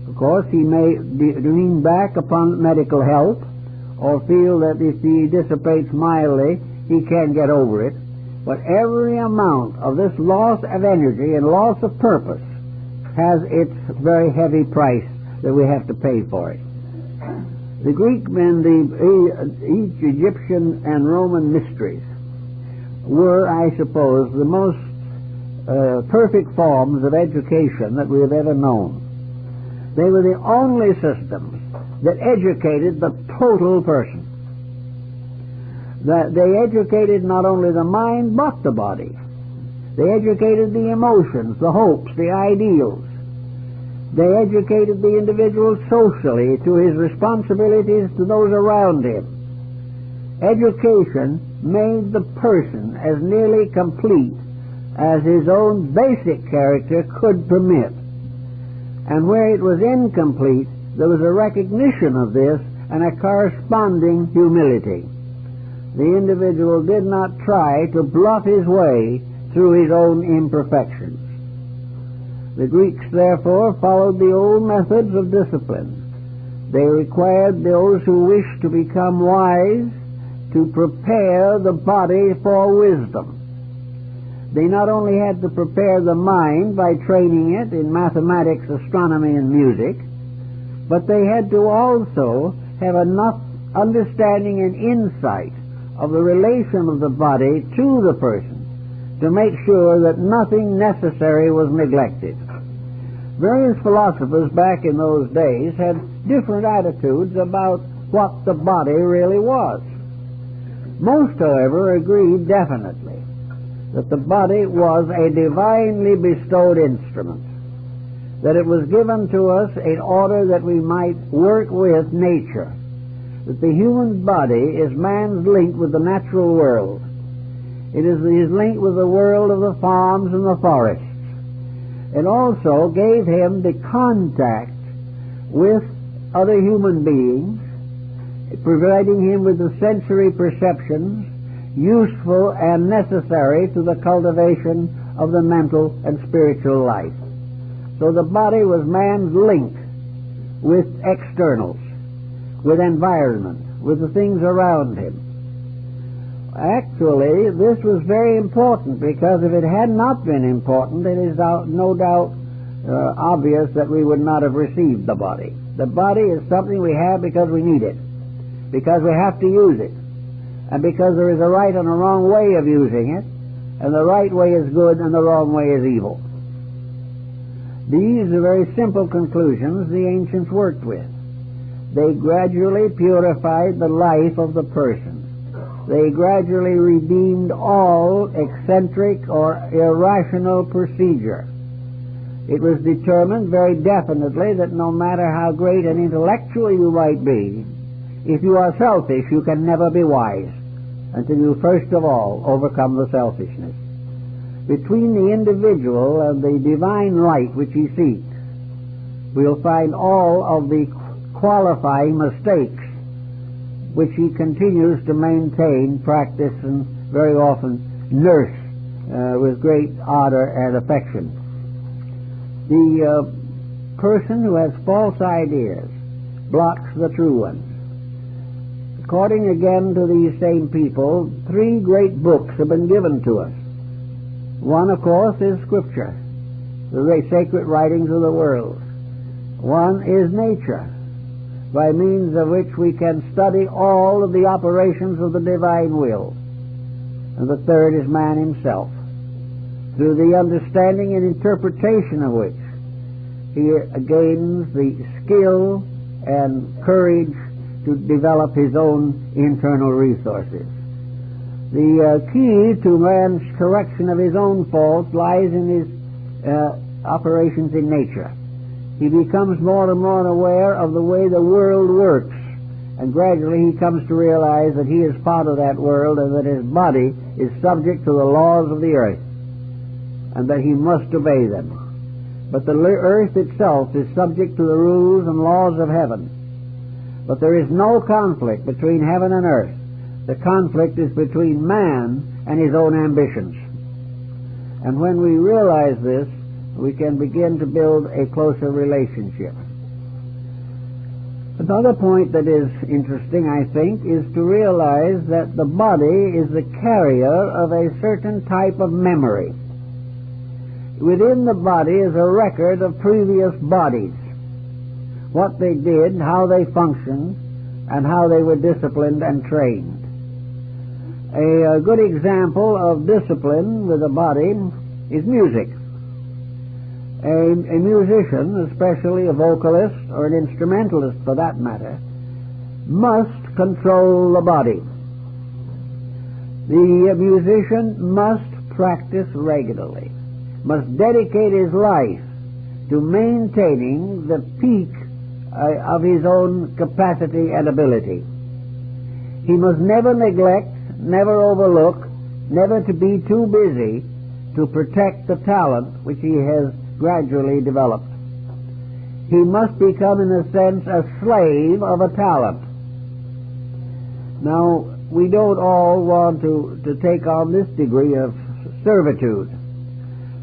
Of course, he may lean back upon medical help or feel that if he dissipates mildly, he can get over it. But every amount of this loss of energy and loss of purpose has its very heavy price that we have to pay for it. The Greek and the Egyptian and Roman mysteries were, I suppose, the most perfect forms of education that we have ever known. They were the only systems that educated the total person. That they educated not only the mind but the body. They educated the emotions, the hopes, the ideals. They educated the individual socially to his responsibilities to those around him. Education made the person as nearly complete as his own basic character could permit. And where it was incomplete, there was a recognition of this and a corresponding humility. The individual did not try to bluff his way through his own imperfections. The Greeks, therefore, followed the old methods of discipline. They required those who wished to become wise to prepare the body for wisdom. They not only had to prepare the mind by training it in mathematics, astronomy, and music, but they had to also have enough understanding and insight of the relation of the body to the person to make sure that nothing necessary was neglected. Various philosophers back in those days had different attitudes about what the body really was. Most, however, agreed definitely that the body was a divinely bestowed instrument, that it was given to us in order that we might work with nature, that the human body is man's link with the natural world. It is his link with the world of the farms and the forests. It also gave him the contact with other human beings, providing him with the sensory perceptions useful and necessary to the cultivation of the mental and spiritual life. So the body was man's link with externals, with environment, with the things around him. Actually, this was very important, because if it had not been important, it is no doubt obvious that we would not have received the body. The body is something we have because we need it, because we have to use it, and because there is a right and a wrong way of using it, and the right way is good and the wrong way is evil. These are very simple conclusions the ancients worked with. They gradually purified the life of the person. They gradually redeemed all eccentric or irrational procedure. It was determined very definitely that no matter how great an intellectual you might be, if you are selfish, you can never be wise until you first of all overcome the selfishness. Between the individual and the divine right which he seeks, we'll find all of the qualifying mistakes which he continues to maintain, practice, and very often nurse with great ardor and affection. The person who has false ideas blocks the true ones. According again to these same people, 3 great books have been given to us. One, of course, is Scripture, the sacred writings of the world. One is nature, by means of which we can study all of the operations of the divine will. And the third is man himself, through the understanding and interpretation of which he gains the skill and courage to develop his own internal resources. The key to man's correction of his own faults lies in his operations in nature. He becomes more and more aware of the way the world works, and gradually he comes to realize that he is part of that world and that his body is subject to the laws of the earth, and that he must obey them. But the earth itself is subject to the rules and laws of heaven. But there is no conflict between heaven and earth. The conflict is between man and his own ambitions. And when we realize this, we can begin to build a closer relationship. Another point that is interesting, I think, is to realize that the body is the carrier of a certain type of memory. Within the body is a record of previous bodies, what they did, how they functioned, and how they were disciplined and trained. A good example of discipline with the body is music. A musician, especially a vocalist or an instrumentalist for that matter, must control the body. The musician must practice regularly, must dedicate his life to maintaining the peak of his own capacity and ability. He must never neglect, never overlook, never to be too busy to protect the talent which he has gradually developed. He must become, in a sense, a slave of a talent. Now, we don't all want to take on this degree of servitude,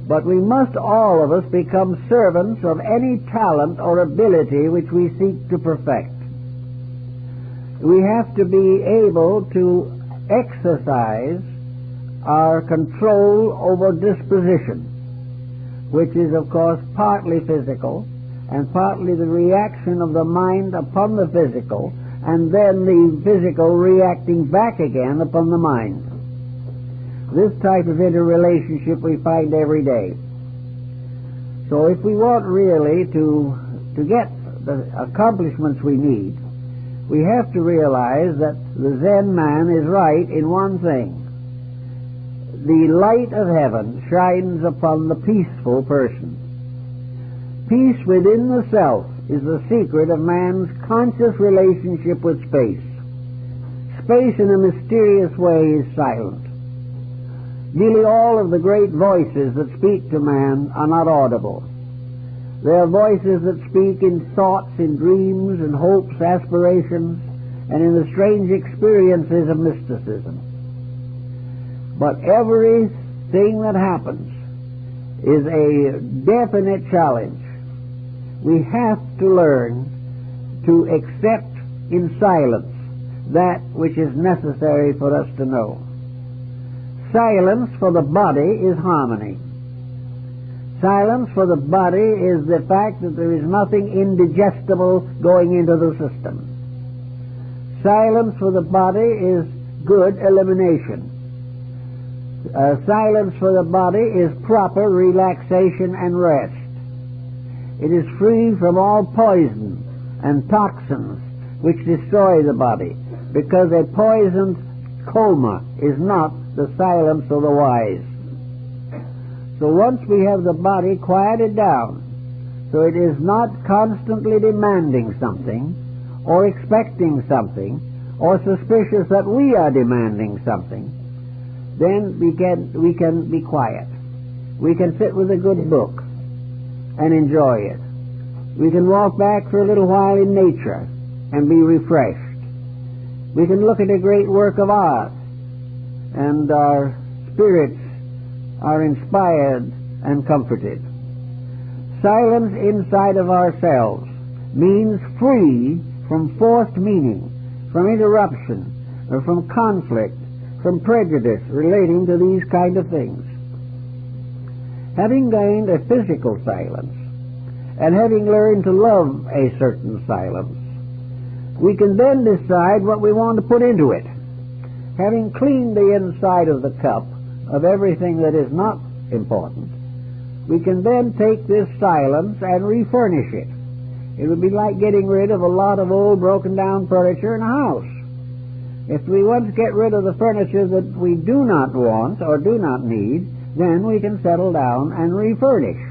but we must all of us become servants of any talent or ability which we seek to perfect. We have to be able to exercise our control over disposition, which is, of course, partly physical and partly the reaction of the mind upon the physical, and then the physical reacting back again upon the mind. This type of interrelationship we find every day. So if we want really to get the accomplishments we need, we have to realize that the Zen man is right in one thing. The light of heaven shines upon the peaceful person. Peace within the self is the secret of man's conscious relationship with space. Space in a mysterious way is silent. Nearly all of the great voices that speak to man are not audible. They are voices that speak in thoughts, in dreams, in hopes, aspirations, and in the strange experiences of mysticism. But everything that happens is a definite challenge. We have to learn to accept in silence that which is necessary for us to know. Silence for the body is harmony. Silence for the body is the fact that there is nothing indigestible going into the system. Silence for the body is good elimination. Silence for the body is proper relaxation and rest. It is free from all poison and toxins which destroy the body, because a poisoned coma is not the silence of the wise. So once we have the body quieted down, so it is not constantly demanding something, or expecting something, or suspicious that we are demanding something, then we can be quiet. We can sit with a good book and enjoy it. We can walk back for a little while in nature and be refreshed. We can look at a great work of art, and our spirits are inspired and comforted. Silence inside of ourselves means free from forced meaning, from interruption, or from conflict, from prejudice relating to these kind of things. Having gained a physical silence, and having learned to love a certain silence, we can then decide what we want to put into it. Having cleaned the inside of the cup of everything that is not important, we can then take this silence and refurnish it. It would be like getting rid of a lot of old broken down furniture in a house. If we want to get rid of the furniture that we do not want or do not need, then we can settle down and refurnish.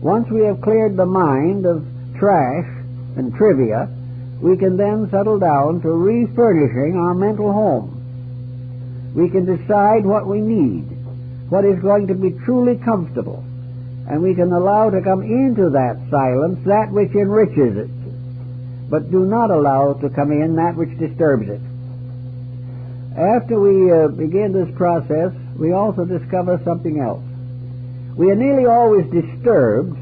Once we have cleared the mind of trash and trivia, we can then settle down to refurnishing our mental home. We can decide what we need, what is going to be truly comfortable, and we can allow to come into that silence that which enriches it, but do not allow to come in that which disturbs it. After we begin this process, we also discover something else. We are nearly always disturbed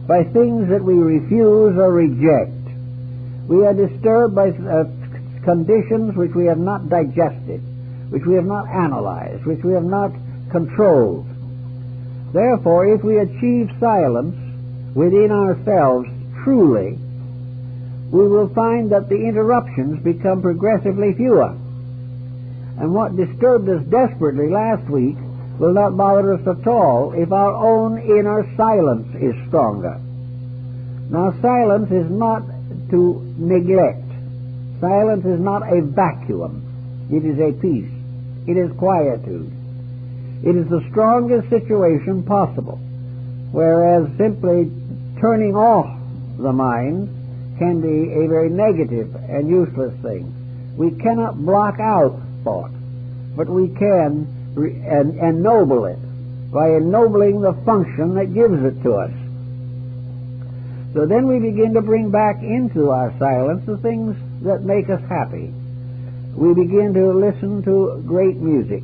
by things that we refuse or reject. We are disturbed by conditions which we have not digested, which we have not analyzed, which we have not controlled. Therefore, if we achieve silence within ourselves truly, we will find that the interruptions become progressively fewer. And what disturbed us desperately last week will not bother us at all if our own inner silence is stronger. Now, silence is not to neglect. Silence is not a vacuum. It is a peace. It is quietude. It is the strongest situation possible, whereas simply turning off the mind can be a very negative and useless thing. We cannot block out thought, but we can ennoble it by ennobling the function that gives it to us. So then we begin to bring back into our silence the things that make us happy. We begin to listen to great music.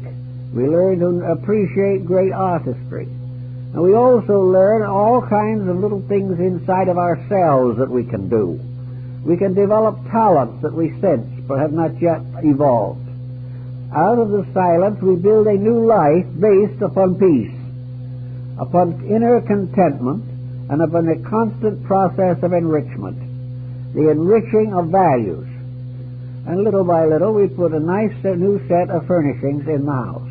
We learn to appreciate great artistry. And we also learn all kinds of little things inside of ourselves that we can do. We can develop talents that we sense but have not yet evolved. Out of the silence we build a new life based upon peace, upon inner contentment, and upon a constant process of enrichment, the enriching of values. And little by little we put a nice new set of furnishings in the house.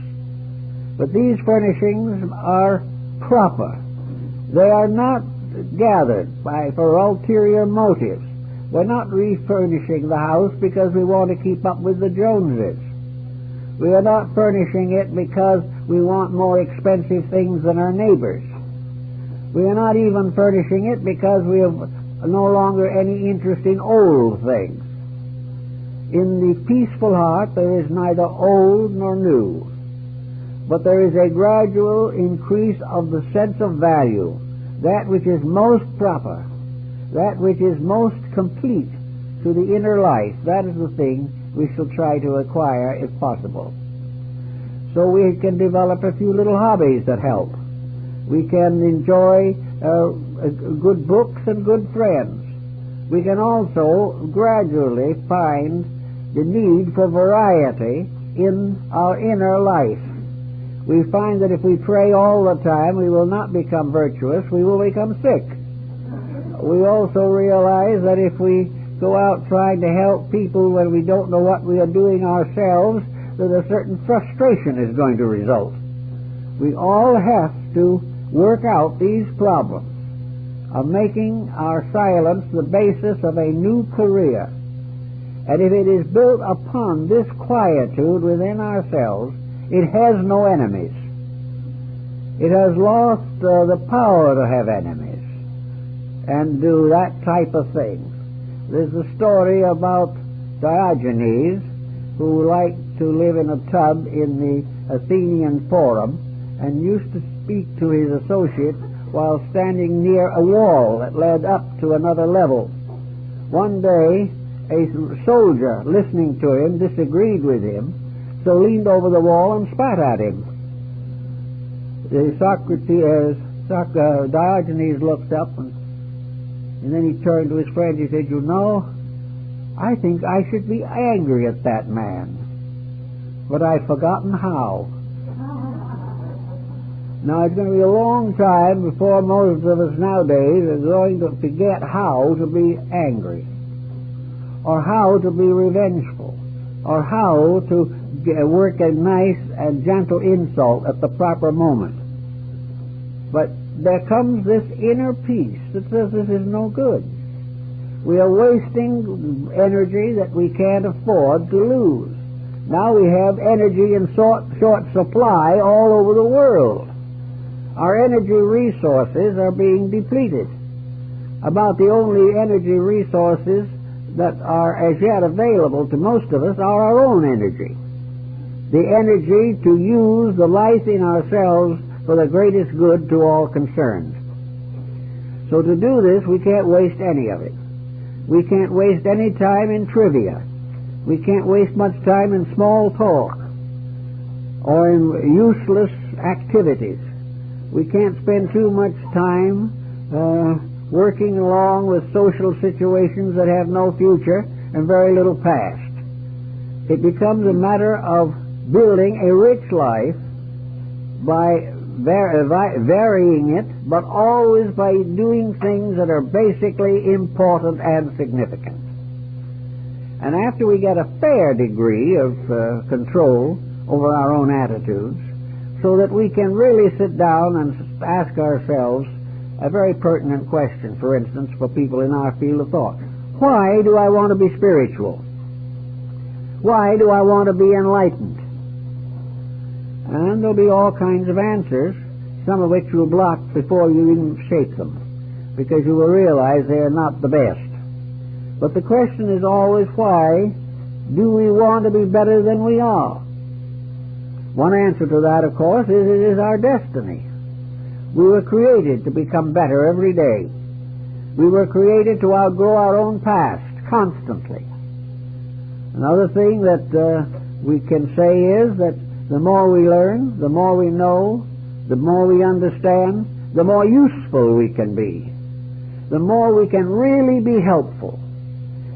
But these furnishings are proper. They are not gathered for ulterior motives. We're not refurnishing the house because we want to keep up with the Joneses. We are not furnishing it because we want more expensive things than our neighbors. We are not even furnishing it because we have no longer any interest in old things. In the peaceful heart there is neither old nor new, but there is a gradual increase of the sense of value, that which is most proper, that which is most complete to the inner life. That is the thing we shall try to acquire if possible. So we can develop a few little hobbies that help. We can enjoy good books and good friends. We can also gradually find the need for variety in our inner life. We find that if we pray all the time, we will not become virtuous, we will become sick. We also realize that if we go out trying to help people when we don't know what we are doing ourselves, that a certain frustration is going to result. We all have to work out these problems of making our silence the basis of a new career. And if it is built upon this quietude within ourselves, it has no enemies. It has lost the power to have enemies and do that type of thing. There's a story about Diogenes, who liked to live in a tub in the Athenian Forum and used to speak to his associates while standing near a wall that led up to another level. One day, a soldier listening to him disagreed with him, so leaned over the wall and spat at him. Diogenes looked up and then he turned to his friend. He said, "You know, I think I should be angry at that man, but I've forgotten how." Now, it's going to be a long time before most of us nowadays are going to forget how to be angry, or how to be revengeful, or how to work a nice and gentle insult at the proper moment. But there comes this inner peace that says this is no good. We are wasting energy that we can't afford to lose. Now we have energy in short supply all over the world. Our energy resources are being depleted. About the only energy resources that are as yet available to most of us are our own energy. The energy to use the life in ourselves for the greatest good to all concerned. So to do this, we can't waste any of it. We can't waste any time in trivia. We can't waste much time in small talk or in useless activities. We can't spend too much time working along with social situations that have no future and very little past. It becomes a matter of building a rich life by varying it, but always by doing things that are basically important and significant. And after we get a fair degree of control over our own attitudes, so that we can really sit down and ask ourselves a very pertinent question, for instance, for people in our field of thought. Why do I want to be spiritual? Why do I want to be enlightened? And there'll be all kinds of answers, some of which you'll block before you even shape them, because you will realize they are not the best. But the question is always, why do we want to be better than we are? One answer to that, of course, is it is our destiny. We were created to become better every day. We were created to outgrow our own past constantly. Another thing that we can say is that the more we learn, the more we know, the more we understand, the more useful we can be, the more we can really be helpful,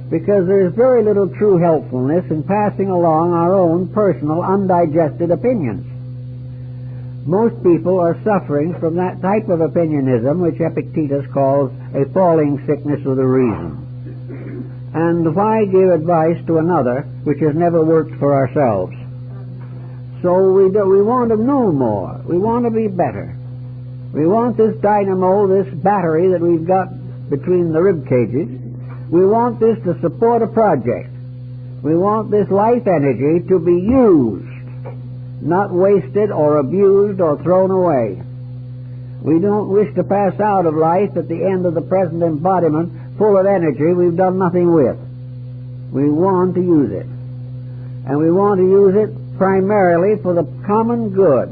because there is very little true helpfulness in passing along our own personal undigested opinions. Most people are suffering from that type of opinionism which Epictetus calls a falling sickness of the reason. And why give advice to another which has never worked for ourselves? So we want to know more. We want to be better. We want this dynamo, this battery that we've got between the rib cages. We want this to support a project. We want this life energy to be used, not wasted or abused or thrown away. We don't wish to pass out of life at the end of the present embodiment full of energy we've done nothing with. We want to use it. And we want to use it primarily for the common good.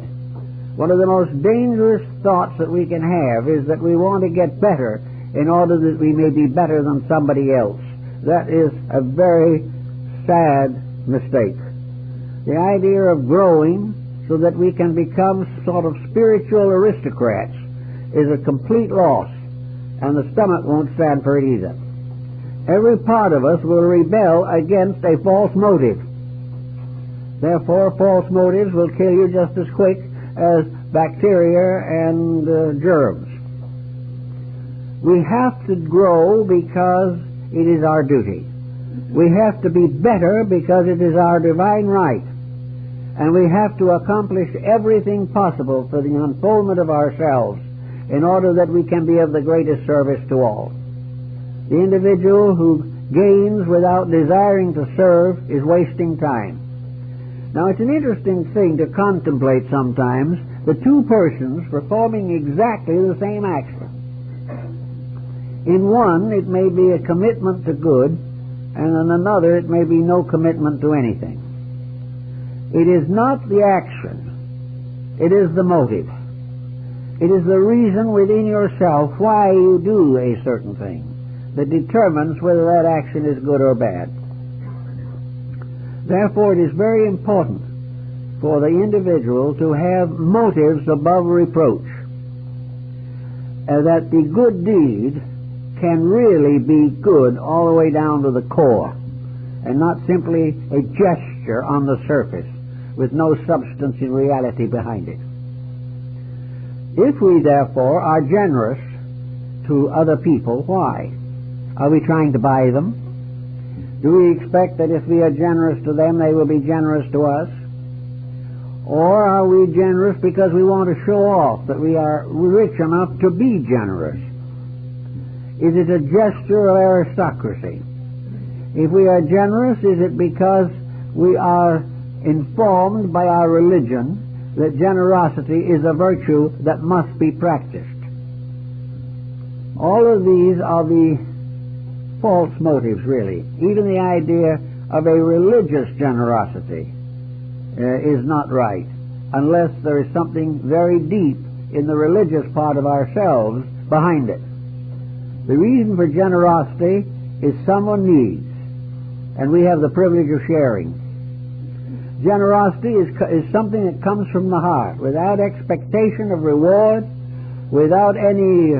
One of the most dangerous thoughts that we can have is that we want to get better in order that we may be better than somebody else. That is a very sad mistake. The idea of growing so that we can become sort of spiritual aristocrats is a complete loss, and the stomach won't stand for it either. Every part of us will rebel against a false motive. Therefore, false motives will kill you just as quick as bacteria and germs. We have to grow because it is our duty. We have to be better because it is our divine right. And we have to accomplish everything possible for the unfoldment of ourselves in order that we can be of the greatest service to all. The individual who gains without desiring to serve is wasting time. Now, it's an interesting thing to contemplate sometimes the two persons performing exactly the same action. In one, it may be a commitment to good, and in another, it may be no commitment to anything. It is not the action, it is the motive. It is the reason within yourself why you do a certain thing that determines whether that action is good or bad. Therefore, it is very important for the individual to have motives above reproach, that the good deed can really be good all the way down to the core, and not simply a gesture on the surface with no substance in reality behind it. If we, therefore, are generous to other people, why? Are we trying to buy them? Do we expect that if we are generous to them, they will be generous to us? Or are we generous because we want to show off that we are rich enough to be generous? Is it a gesture of aristocracy? If we are generous, is it because we are informed by our religion that generosity is a virtue that must be practiced? All of these are the false motives, really. Even the idea of a religious generosity is not right, unless there is something very deep in the religious part of ourselves behind it. The reason for generosity is someone needs, and we have the privilege of sharing. Generosity is something that comes from the heart, without expectation of reward, without any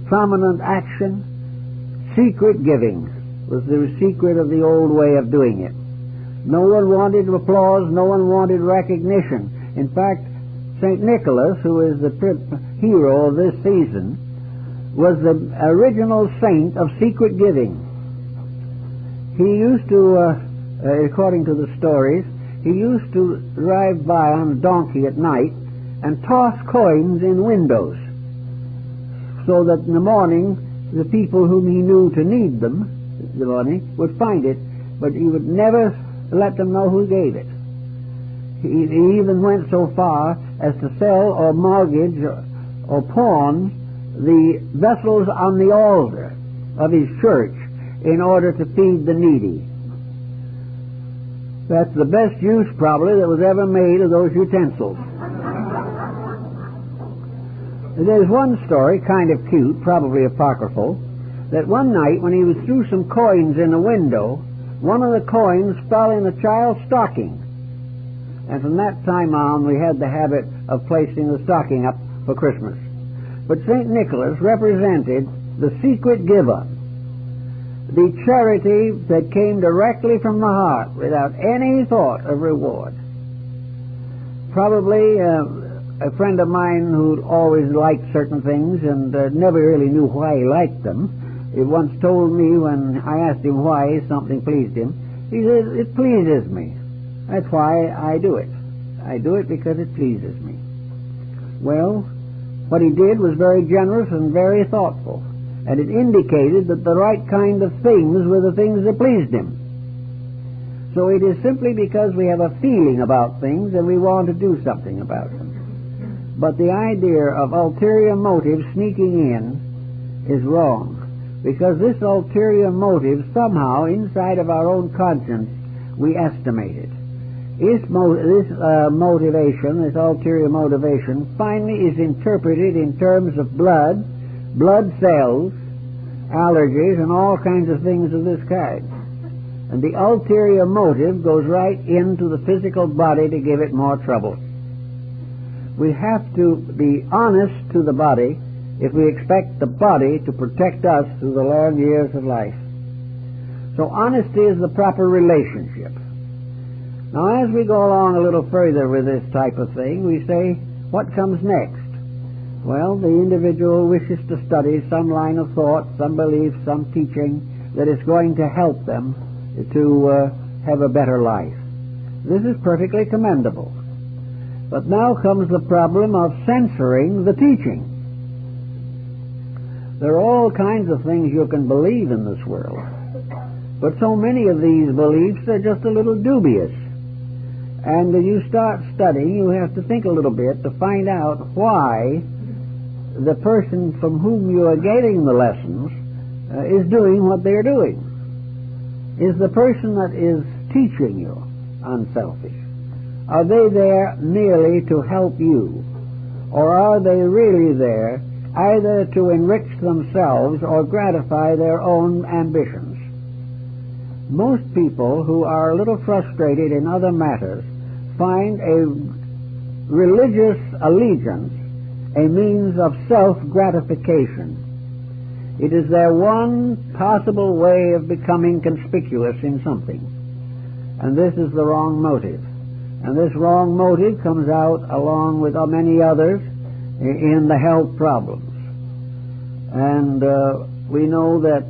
prominent action. Secret giving was the secret of the old way of doing it. No one wanted applause, no one wanted recognition. In fact, St. Nicholas, who is the hero of this season, was the original saint of secret giving. He used to, according to the stories, he used to drive by on a donkey at night and toss coins in windows, so that in the morning the people whom he knew to need them, the money, would find it, but he would never let them know who gave it. He even went so far as to sell or mortgage or pawn the vessels on the altar of his church in order to feed the needy. That's the best use, probably, that was ever made of those utensils. There's one story, kind of cute, probably apocryphal, that one night when he was threw some coins in a window, one of the coins fell in the child's stocking. And from that time on, we had the habit of placing the stocking up for Christmas. But St. Nicholas represented the secret giver, the charity that came directly from the heart without any thought of reward. Probably a friend of mine who always liked certain things and never really knew why he liked them, he once told me when I asked him why something pleased him, he said, "It pleases me. That's why I do it. I do it because it pleases me." Well, What he did was very generous and very thoughtful, and it indicated that the right kind of things were the things that pleased him. So it is simply because we have a feeling about things and we want to do something about them. But the idea of ulterior motive sneaking in is wrong, because this ulterior motive somehow inside of our own conscience we estimate it. This motivation, this ulterior motivation, finally is interpreted in terms of blood cells, allergies, and all kinds of things of this kind. And the ulterior motive goes right into the physical body to give it more trouble. We have to be honest to the body if we expect the body to protect us through the long years of life. So honesty is the proper relationship. Now, as we go along a little further with this type of thing, we say, what comes next? Well, the individual wishes to study some line of thought, some belief, some teaching that is going to help them to have a better life. This is perfectly commendable. But now comes the problem of censoring the teaching. There are all kinds of things you can believe in this world, but so many of these beliefs are just a little dubious. And when you start studying, you have to think a little bit to find out why the person from whom you are getting the lessons is doing what they're doing. Is the person that is teaching you unselfish? Are they there merely to help you? Or are they really there either to enrich themselves or gratify their own ambitions? Most people who are a little frustrated in other matters find a religious allegiance a means of self-gratification. It is their one possible way of becoming conspicuous in something. And this is the wrong motive. And this wrong motive comes out along with many others in the health problems. And we know that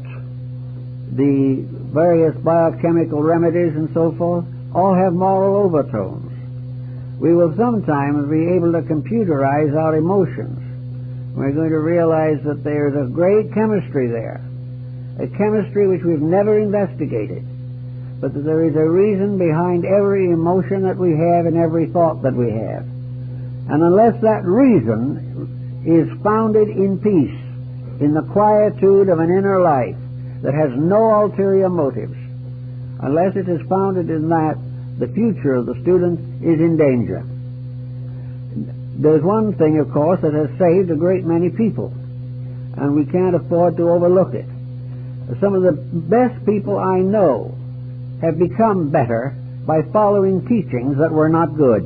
the various biochemical remedies and so forth all have moral overtones. We will sometimes be able to computerize our emotions. We're going to realize that there's a great chemistry there, a chemistry which we've never investigated, but that there is a reason behind every emotion that we have and every thought that we have. And unless that reason is founded in peace, in the quietude of an inner life that has no ulterior motives, unless it is founded in that, the future of the student is in danger. There's one thing, of course, that has saved a great many people, and we can't afford to overlook it. Some of the best people I know have become better by following teachings that were not good.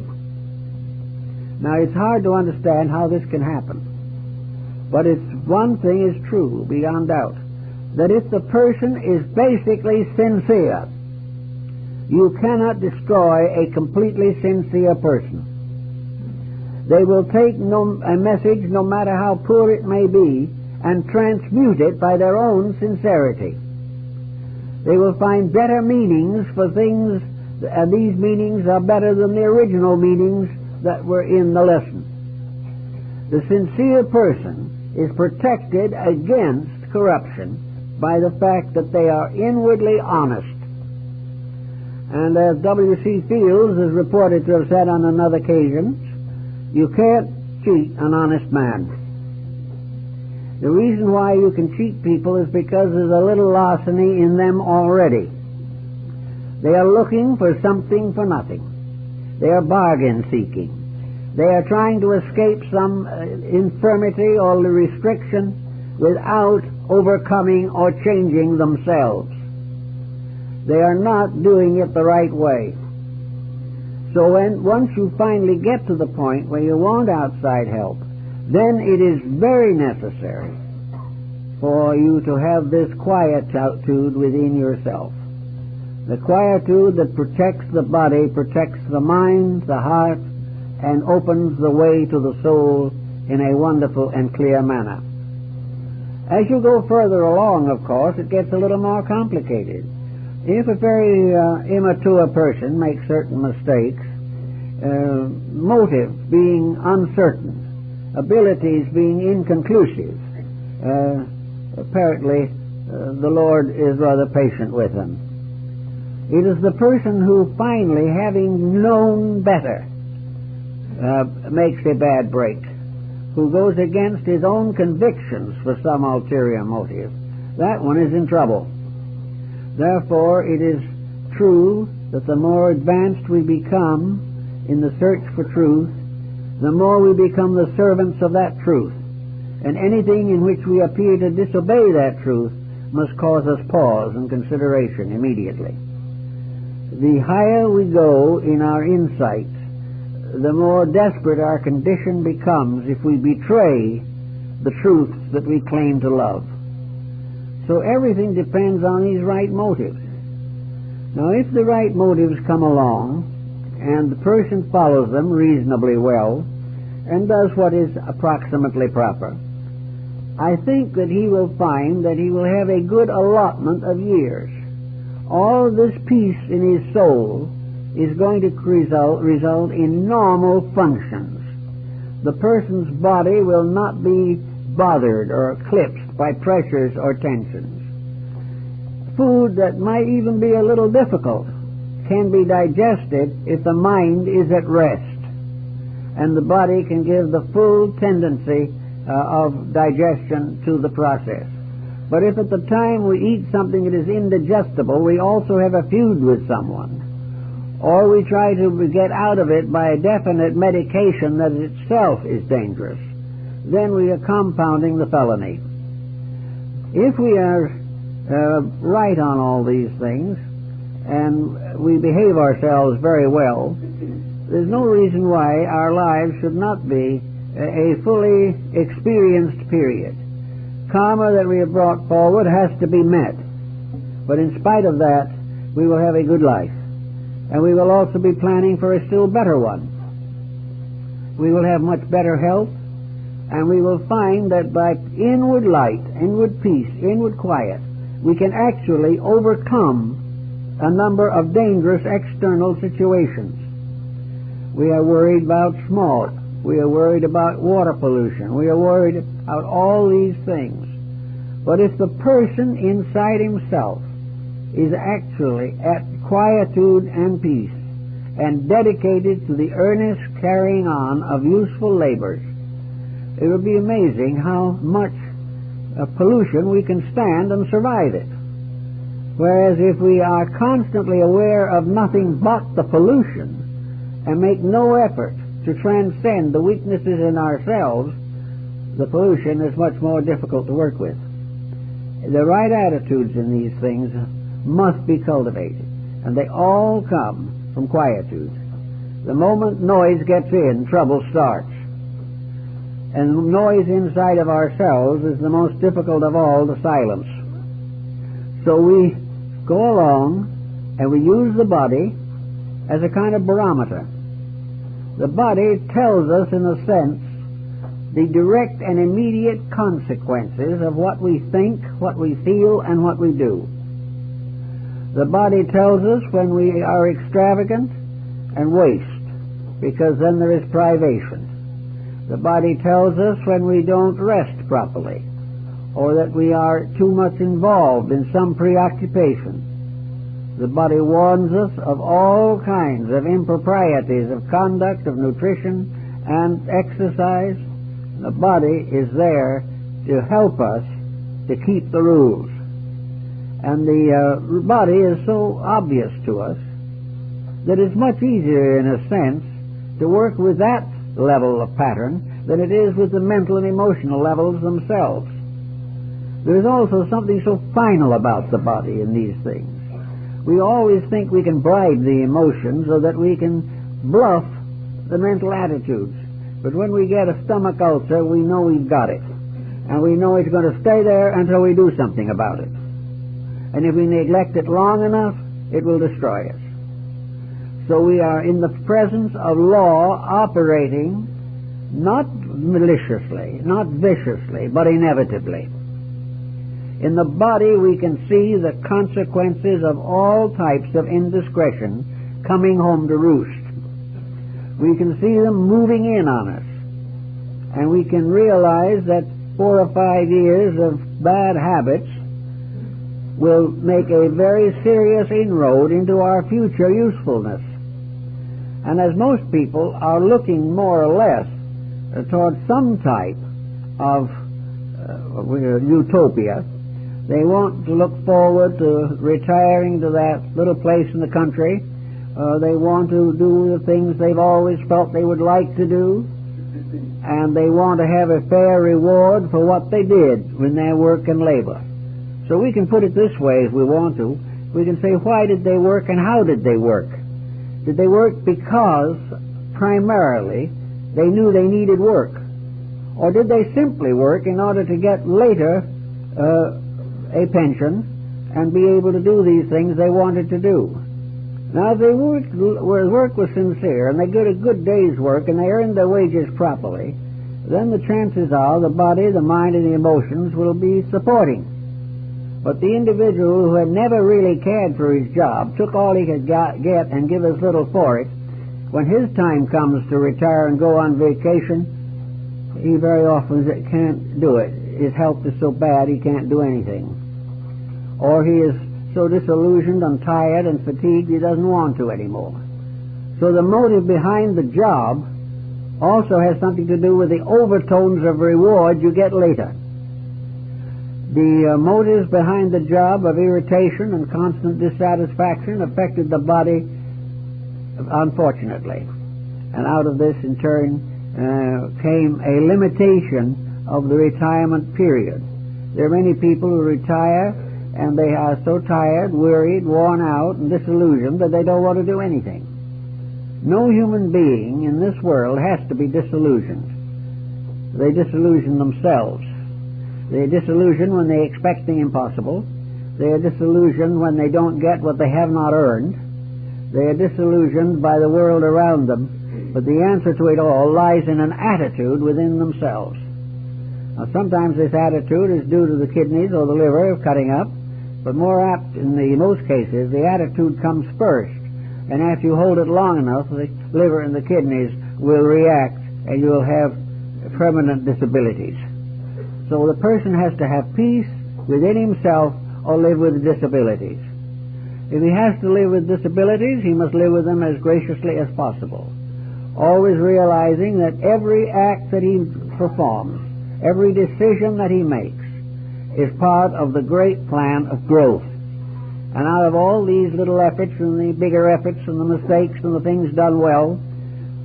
Now, it's hard to understand how this can happen, but one thing is true, beyond doubt, that if the person is basically sincere, you cannot destroy a completely sincere person. They will take a message, no matter how poor it may be, and transmute it by their own sincerity. They will find better meanings for things, and these meanings are better than the original meanings that were in the lesson. The sincere person is protected against corruption by the fact that they are inwardly honest. And as W.C. Fields is reported to have said on another occasion, you can't cheat an honest man. The reason why you can cheat people is because there's a little larceny in them already. They are looking for something for nothing. They are bargain seeking. They are trying to escape some infirmity or restriction without overcoming or changing themselves. They are not doing it the right way. So once you finally get to the point where you want outside help, then it is very necessary for you to have this quietude within yourself. The quietude that protects the body, protects the mind, the heart, and opens the way to the soul in a wonderful and clear manner. As you go further along, of course, it gets a little more complicated. If a very immature person makes certain mistakes, motive being uncertain, abilities being inconclusive, apparently the Lord is rather patient with them. It is the person who finally, having known better, makes a bad break, who goes against his own convictions for some ulterior motive. That one is in trouble. Therefore, it is true that the more advanced we become in the search for truth, the more we become the servants of that truth. And anything in which we appear to disobey that truth must cause us pause and consideration immediately. The higher we go in our insight, the more desperate our condition becomes if we betray the truths that we claim to love. So everything depends on these right motives. Now, if the right motives come along, and the person follows them reasonably well, and does what is approximately proper, I think that he will find that he will have a good allotment of years. All this peace in his soul is going to result in normal functions. The person's body will not be bothered or eclipsed by pressures or tensions. Food that might even be a little difficult can be digested if the mind is at rest, and the body can give the full tendency of digestion to the process. But if at the time we eat something that is indigestible, we also have a feud with someone, or we try to get out of it by a definite medication that itself is dangerous, then we are compounding the felony. If we are right on all these things, and we behave ourselves very well, there's no reason why our lives should not be a fully experienced period. Karma that we have brought forward has to be met, but in spite of that, we will have a good life, and we will also be planning for a still better one. We will have much better health, and we will find that by inward light, inward peace, inward quiet, we can actually overcome a number of dangerous external situations. We are worried about smog. We are worried about water pollution. We are worried about all these things. But if the person inside himself is actually at quietude and peace and dedicated to the earnest carrying on of useful labors, it will be amazing how much pollution we can stand and survive it. Whereas if we are constantly aware of nothing but the pollution and make no effort to transcend the weaknesses in ourselves, the pollution is much more difficult to work with. The right attitudes in these things must be cultivated, and they all come from quietude. The moment noise gets in, trouble starts. And noise inside of ourselves is the most difficult of all to silence. So we go along and we use the body as a kind of barometer. The body tells us, in a sense, the direct and immediate consequences of what we think, what we feel, and what we do. The body tells us when we are extravagant and waste, because then there is privation. The body tells us when we don't rest properly, or that we are too much involved in some preoccupation. The body warns us of all kinds of improprieties of conduct, of nutrition, and exercise. The body is there to help us to keep the rules. And the body is so obvious to us that it's much easier, in a sense, to work with that level of pattern than it is with the mental and emotional levels themselves. There is also something so final about the body in these things. We always think we can bribe the emotions so that we can bluff the mental attitudes. But when we get a stomach ulcer, we know we've got it. And we know it's going to stay there until we do something about it. And if we neglect it long enough, it will destroy us. So we are in the presence of law operating not maliciously, not viciously, but inevitably. In the body we can see the consequences of all types of indiscretion coming home to roost. We can see them moving in on us. and we can realize that 4 or 5 years of bad habits will make a very serious inroad into our future usefulness. And as most people are looking more or less towards some type of utopia, they want to look forward to retiring to that little place in the country. They want to do the things they've always felt they would like to do, and they want to have a fair reward for what they did in their work and labor. So we can put it this way if we want to. We can say, why did they work and how did they work? Did they work because, primarily, they knew they needed work? Or did they simply work in order to get later a pension and be able to do these things they wanted to do? Now, if their work was sincere and they did a good day's work and they earned their wages properly, then the chances are the body, the mind, and the emotions will be supporting. But the individual who had never really cared for his job, took all he could get and give as little for it, when his time comes to retire and go on vacation, he very often can't do it. His health is so bad he can't do anything. Or he is so disillusioned and tired and fatigued he doesn't want to anymore. So the motive behind the job also has something to do with the overtones of reward you get later. The motives behind the job of irritation and constant dissatisfaction affected the body, unfortunately. And out of this, in turn, came a limitation of the retirement period. There are many people who retire and they are so tired, worried, worn out, and disillusioned that they don't want to do anything. No human being in this world has to be disillusioned. They disillusion themselves. They are disillusioned when they expect the impossible. They are disillusioned when they don't get what they have not earned. They are disillusioned by the world around them. But the answer to it all lies in an attitude within themselves. Now, sometimes this attitude is due to the kidneys or the liver cutting up, but more apt in most cases, the attitude comes first. And after you hold it long enough, the liver and the kidneys will react and you will have permanent disabilities. So the person has to have peace within himself or live with disabilities. If he has to live with disabilities, he must live with them as graciously as possible, always realizing that every act that he performs, every decision that he makes, is part of the great plan of growth. And out of all these little efforts and the bigger efforts and the mistakes and the things done well,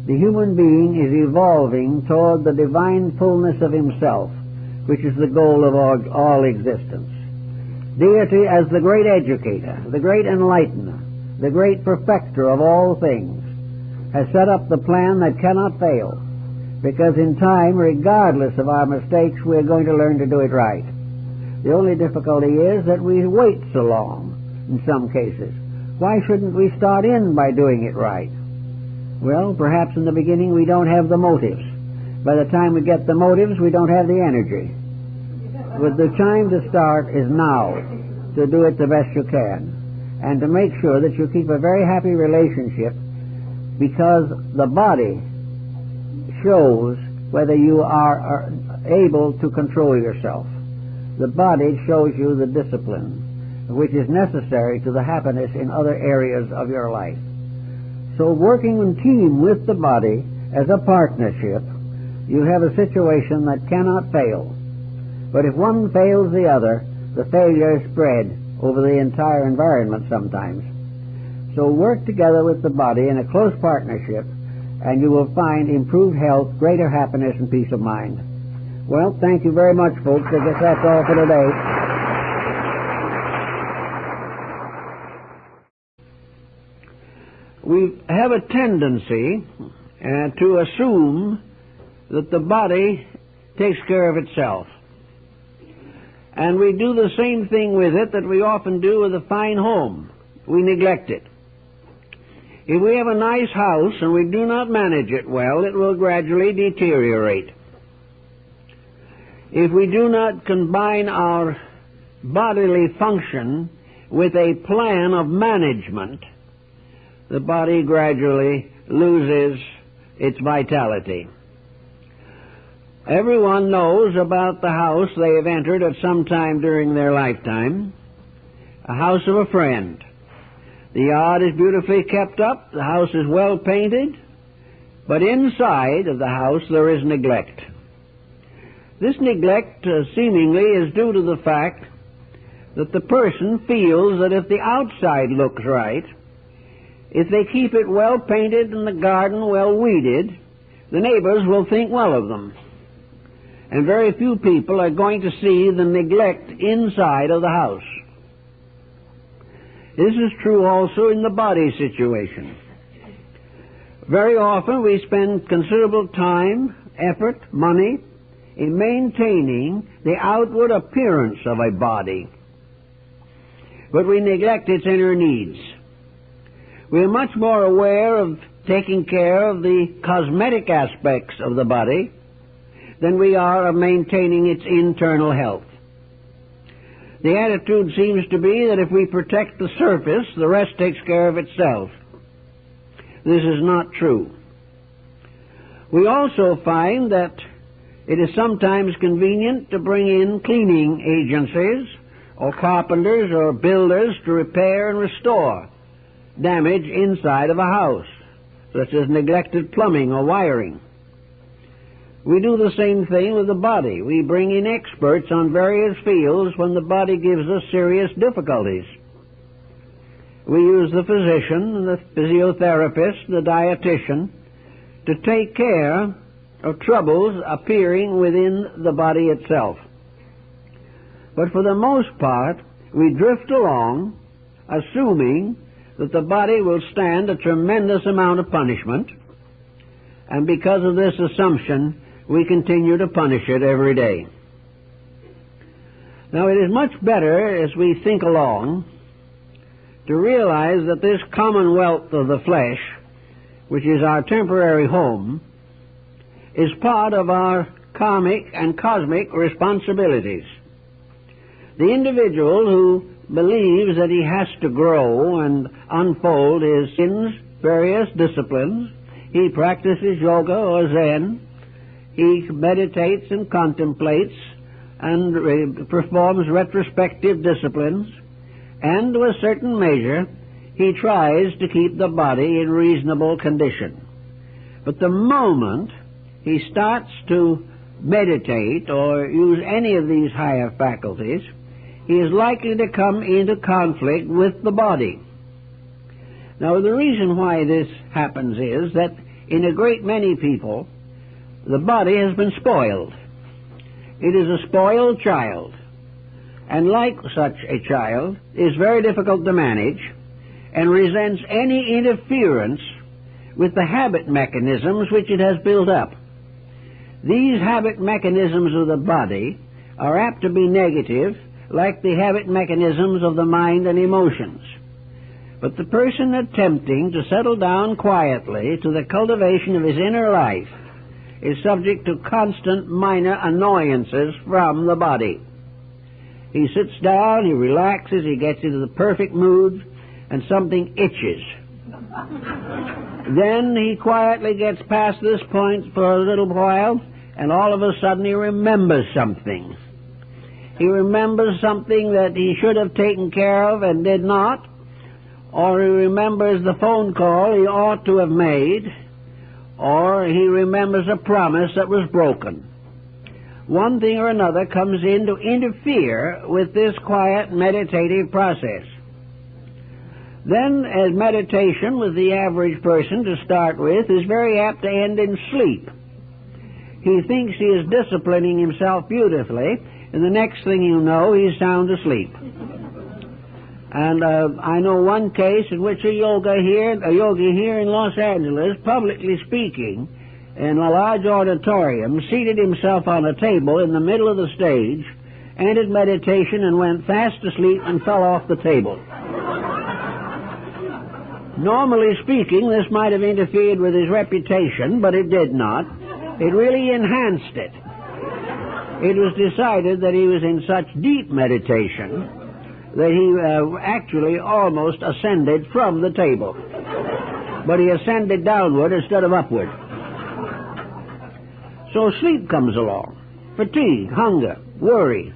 the human being is evolving toward the divine fullness of himself, which is the goal of all existence. Deity as the great educator, the great enlightener, the great perfecter of all things, has set up the plan that cannot fail, because in time, regardless of our mistakes, we're going to learn to do it right. The only difficulty is that we wait so long in some cases. Why shouldn't we start in by doing it right? Well, perhaps in the beginning we don't have the motives. By the time we get the motives, we don't have the energy. But the time to start is now, to do it the best you can, and to make sure that you keep a very happy relationship, because the body shows whether you are able to control yourself. The body shows you the discipline which is necessary to the happiness in other areas of your life. So working in team with the body as a partnership, you have a situation that cannot fail. But if one fails the other, the failure is spread over the entire environment sometimes. So work together with the body in a close partnership, and you will find improved health, greater happiness, and peace of mind. Well, thank you very much, folks. I guess that's all for today. We have a tendency to assume that the body takes care of itself. And we do the same thing with it that we often do with a fine home. We neglect it. If we have a nice house and we do not manage it well, it will gradually deteriorate. If we do not combine our bodily function with a plan of management, the body gradually loses its vitality. Everyone knows about the house they have entered at some time during their lifetime, a house of a friend. The yard is beautifully kept up, the house is well painted, but inside of the house there is neglect. This neglect seemingly is due to the fact that the person feels that if the outside looks right, if they keep it well painted and the garden well weeded, the neighbors will think well of them. And very few people are going to see the neglect inside of the house. This is true also in the body situation. Very often we spend considerable time, effort, money in maintaining the outward appearance of a body, but we neglect its inner needs. We are much more aware of taking care of the cosmetic aspects of the body than we are of maintaining its internal health. The attitude seems to be that if we protect the surface, the rest takes care of itself. This is not true. We also find that it is sometimes convenient to bring in cleaning agencies or carpenters or builders to repair and restore damage inside of a house, such as neglected plumbing or wiring. We do the same thing with the body. We bring in experts on various fields when the body gives us serious difficulties. We use the physician, the physiotherapist, the dietitian to take care of troubles appearing within the body itself. But for the most part, we drift along assuming that the body will stand a tremendous amount of punishment, and because of this assumption, we continue to punish it every day. Now, it is much better as we think along to realize that this commonwealth of the flesh, which is our temporary home, is part of our karmic and cosmic responsibilities. The individual who believes that he has to grow and unfold his sins, various disciplines, he practices yoga or Zen, he meditates and contemplates and performs retrospective disciplines, and to a certain measure he tries to keep the body in reasonable condition. But the moment he starts to meditate or use any of these higher faculties, he is likely to come into conflict with the body. Now, the reason why this happens is that in a great many people, the body has been spoiled. It is a spoiled child, and like such a child, is very difficult to manage and resents any interference with the habit mechanisms which it has built up. These habit mechanisms of the body are apt to be negative, like the habit mechanisms of the mind and emotions. But the person attempting to settle down quietly to the cultivation of his inner life is subject to constant minor annoyances from the body. He sits down, he relaxes, he gets into the perfect mood, and something itches. Then he quietly gets past this point for a little while, and all of a sudden he remembers something. He remembers something that he should have taken care of and did not, or he remembers the phone call he ought to have made, or he remembers a promise that was broken. One thing or another comes in to interfere with this quiet meditative process. Then, as meditation with the average person to start with is very apt to end in sleep. He thinks he is disciplining himself beautifully, and the next thing you know, he's sound asleep. And I know one case in which a yogi here in Los Angeles, publicly speaking, in a large auditorium, seated himself on a table in the middle of the stage, ended meditation and went fast asleep and fell off the table. Normally speaking, this might have interfered with his reputation, but it did not. It really enhanced it. It was decided that he was in such deep meditation that he actually almost ascended from the table. But he ascended downward instead of upward. So sleep comes along, fatigue, hunger, worry,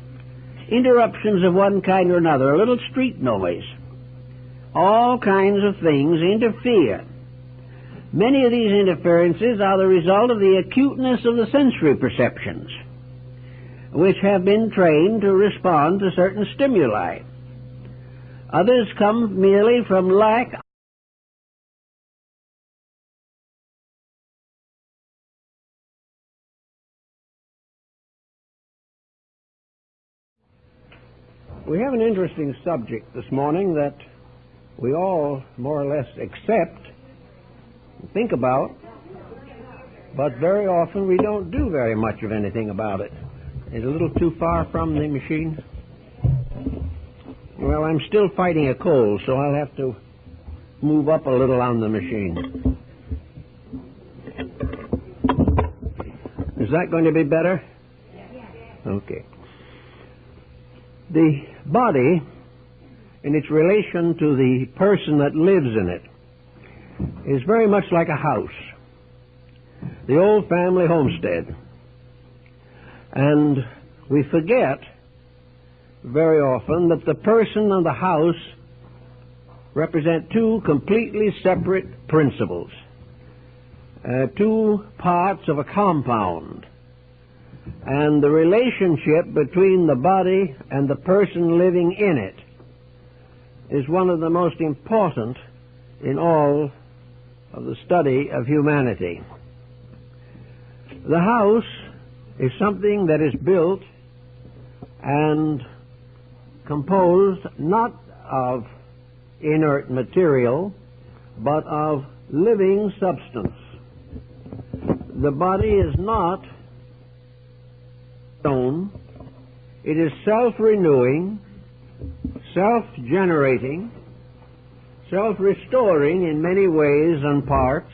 interruptions of one kind or another, a little street noise. All kinds of things interfere. Many of these interferences are the result of the acuteness of the sensory perceptions, which have been trained to respond to certain stimuli. Others come merely from lack of. We have an interesting subject this morning that we all more or less accept, think about, but very often we don't do very much of anything about it. Is it a little too far from the machine? Well, I'm still fighting a cold, so I'll have to move up a little on the machine. Is that going to be better? Okay. The body, in its relation to the person that lives in it, is very much like a house, the old family homestead. And we forget very often that the person and the house represent two completely separate principles, two parts of a compound. And the relationship between the body and the person living in it is one of the most important in all of the study of humanity. The house is something that is built and composed not of inert material, but of living substance. The body is not stone. It is self-renewing, self-generating, self-restoring in many ways and parts,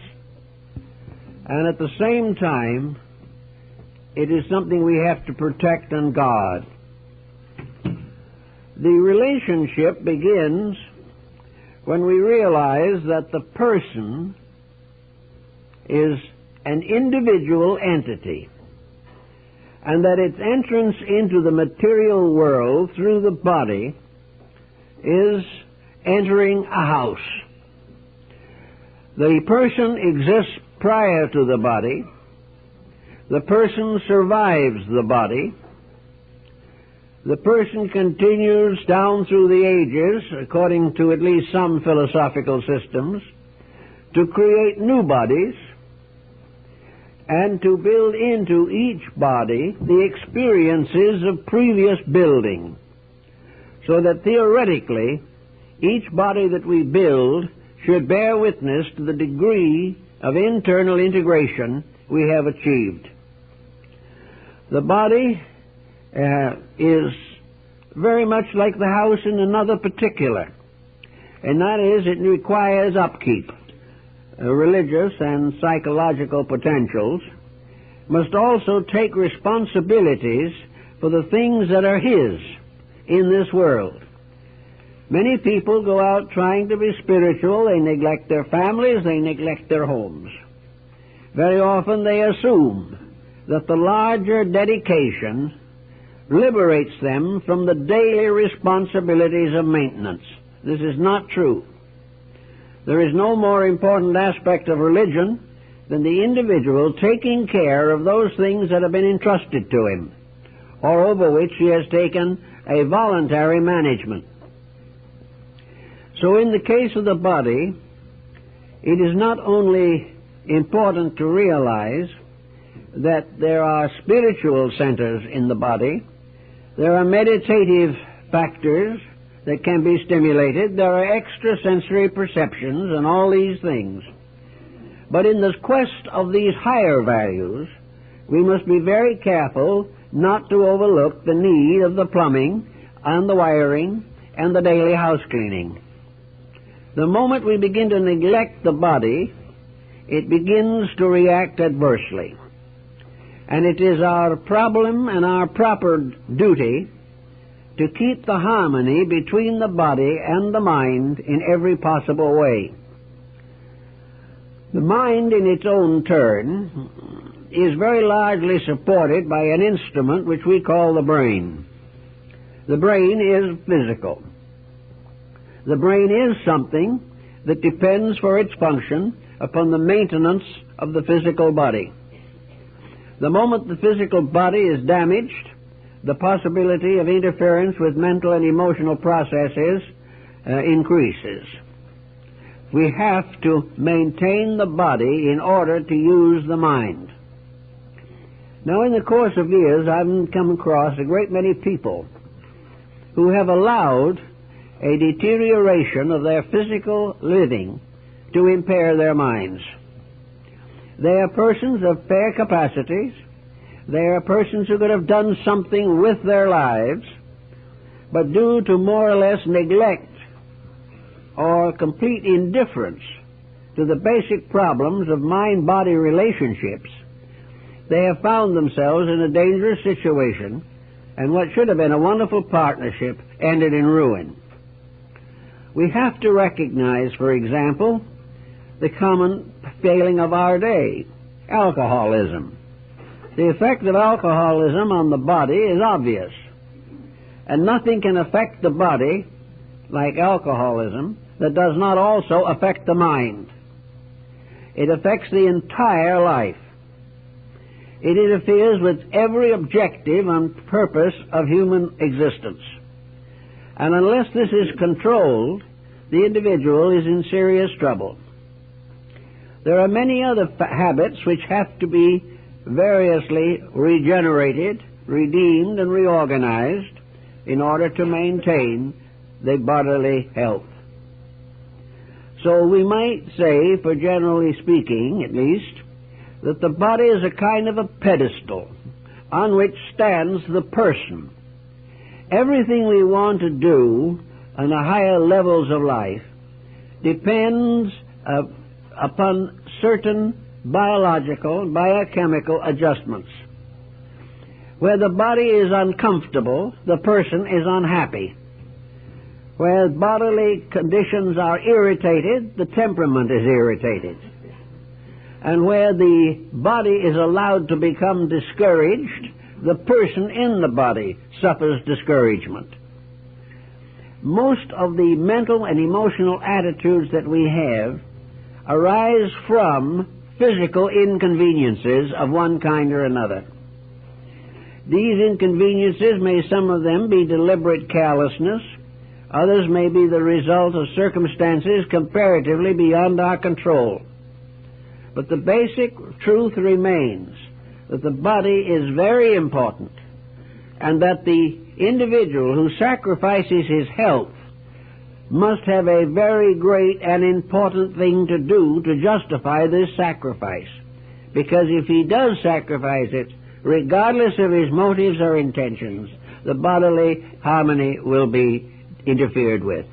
and at the same time, it is something we have to protect and guard. The relationship begins when we realize that the person is an individual entity, and that its entrance into the material world through the body is entering a house. The person exists prior to the body. The person survives the body. The person continues down through the ages, according to at least some philosophical systems, to create new bodies and to build into each body the experiences of previous building, so that theoretically each body that we build should bear witness to the degree of internal integration we have achieved. The body is very much like the house in another particular, and that is, it requires upkeep. Religious and psychological potentials must also take responsibilities for the things that are his in this world. Many people go out trying to be spiritual. They neglect their families, they neglect their homes. Very often they assume that the larger dedication liberates them from the daily responsibilities of maintenance. This is not true. There is no more important aspect of religion than the individual taking care of those things that have been entrusted to him, or over which he has taken a voluntary management. So in the case of the body, it is not only important to realize that there are spiritual centers in the body, there are meditative factors that can be stimulated, there are extrasensory perceptions and all these things. But in the quest of these higher values, we must be very careful not to overlook the need of the plumbing and the wiring and the daily house cleaning. The moment we begin to neglect the body, it begins to react adversely. And it is our problem and our proper duty to keep the harmony between the body and the mind in every possible way. The mind, in its own turn, is very largely supported by an instrument which we call the brain. The brain is physical. The brain is something that depends for its function upon the maintenance of the physical body. The moment the physical body is damaged, the possibility of interference with mental and emotional processes increases. We have to maintain the body in order to use the mind. Now, in the course of years, I've come across a great many people who have allowed a deterioration of their physical living to impair their minds. They are persons of fair capacities. They are persons who could have done something with their lives, but due to more or less neglect or complete indifference to the basic problems of mind-body relationships, they have found themselves in a dangerous situation, and what should have been a wonderful partnership ended in ruin. We have to recognize, for example, the common failing of our day, alcoholism. The effect of alcoholism on the body is obvious, and nothing can affect the body like alcoholism that does not also affect the mind. It affects the entire life. It interferes with every objective and purpose of human existence. And unless this is controlled, the individual is in serious trouble. There are many other habits which have to be variously regenerated, redeemed, and reorganized in order to maintain the bodily health. So we might say, for generally speaking at least, that the body is a kind of a pedestal on which stands the person. Everything we want to do on the higher levels of life depends upon certain biological, biochemical adjustments. Where the body is uncomfortable, the person is unhappy. Where bodily conditions are irritated, the temperament is irritated. And where the body is allowed to become discouraged, the person in the body suffers discouragement. Most of the mental and emotional attitudes that we have arise from physical inconveniences of one kind or another. These inconveniences may, some of them, be deliberate carelessness. Others may be the result of circumstances comparatively beyond our control. But the basic truth remains that the body is very important, and that the individual who sacrifices his health must have a very great and important thing to do to justify this sacrifice. Because if he does sacrifice it, regardless of his motives or intentions, the bodily harmony will be interfered with.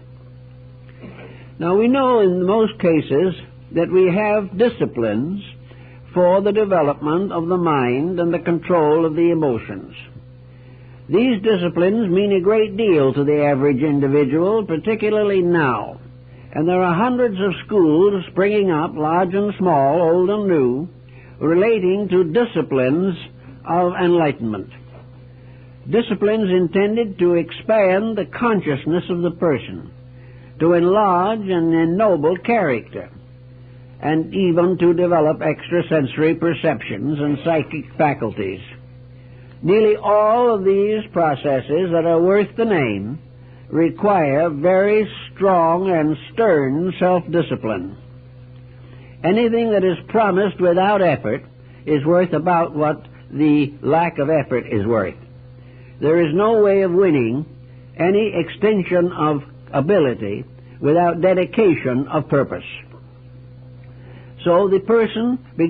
Now, we know in most cases that we have disciplines for the development of the mind and the control of the emotions. These disciplines mean a great deal to the average individual, particularly now. And there are hundreds of schools springing up, large and small, old and new, relating to disciplines of enlightenment. Disciplines intended to expand the consciousness of the person, to enlarge and ennoble character, and even to develop extrasensory perceptions and psychic faculties. Nearly all of these processes that are worth the name require very strong and stern self-discipline. Anything that is promised without effort is worth about what the lack of effort is worth. There is no way of winning any extension of ability without dedication of purpose. So the person begins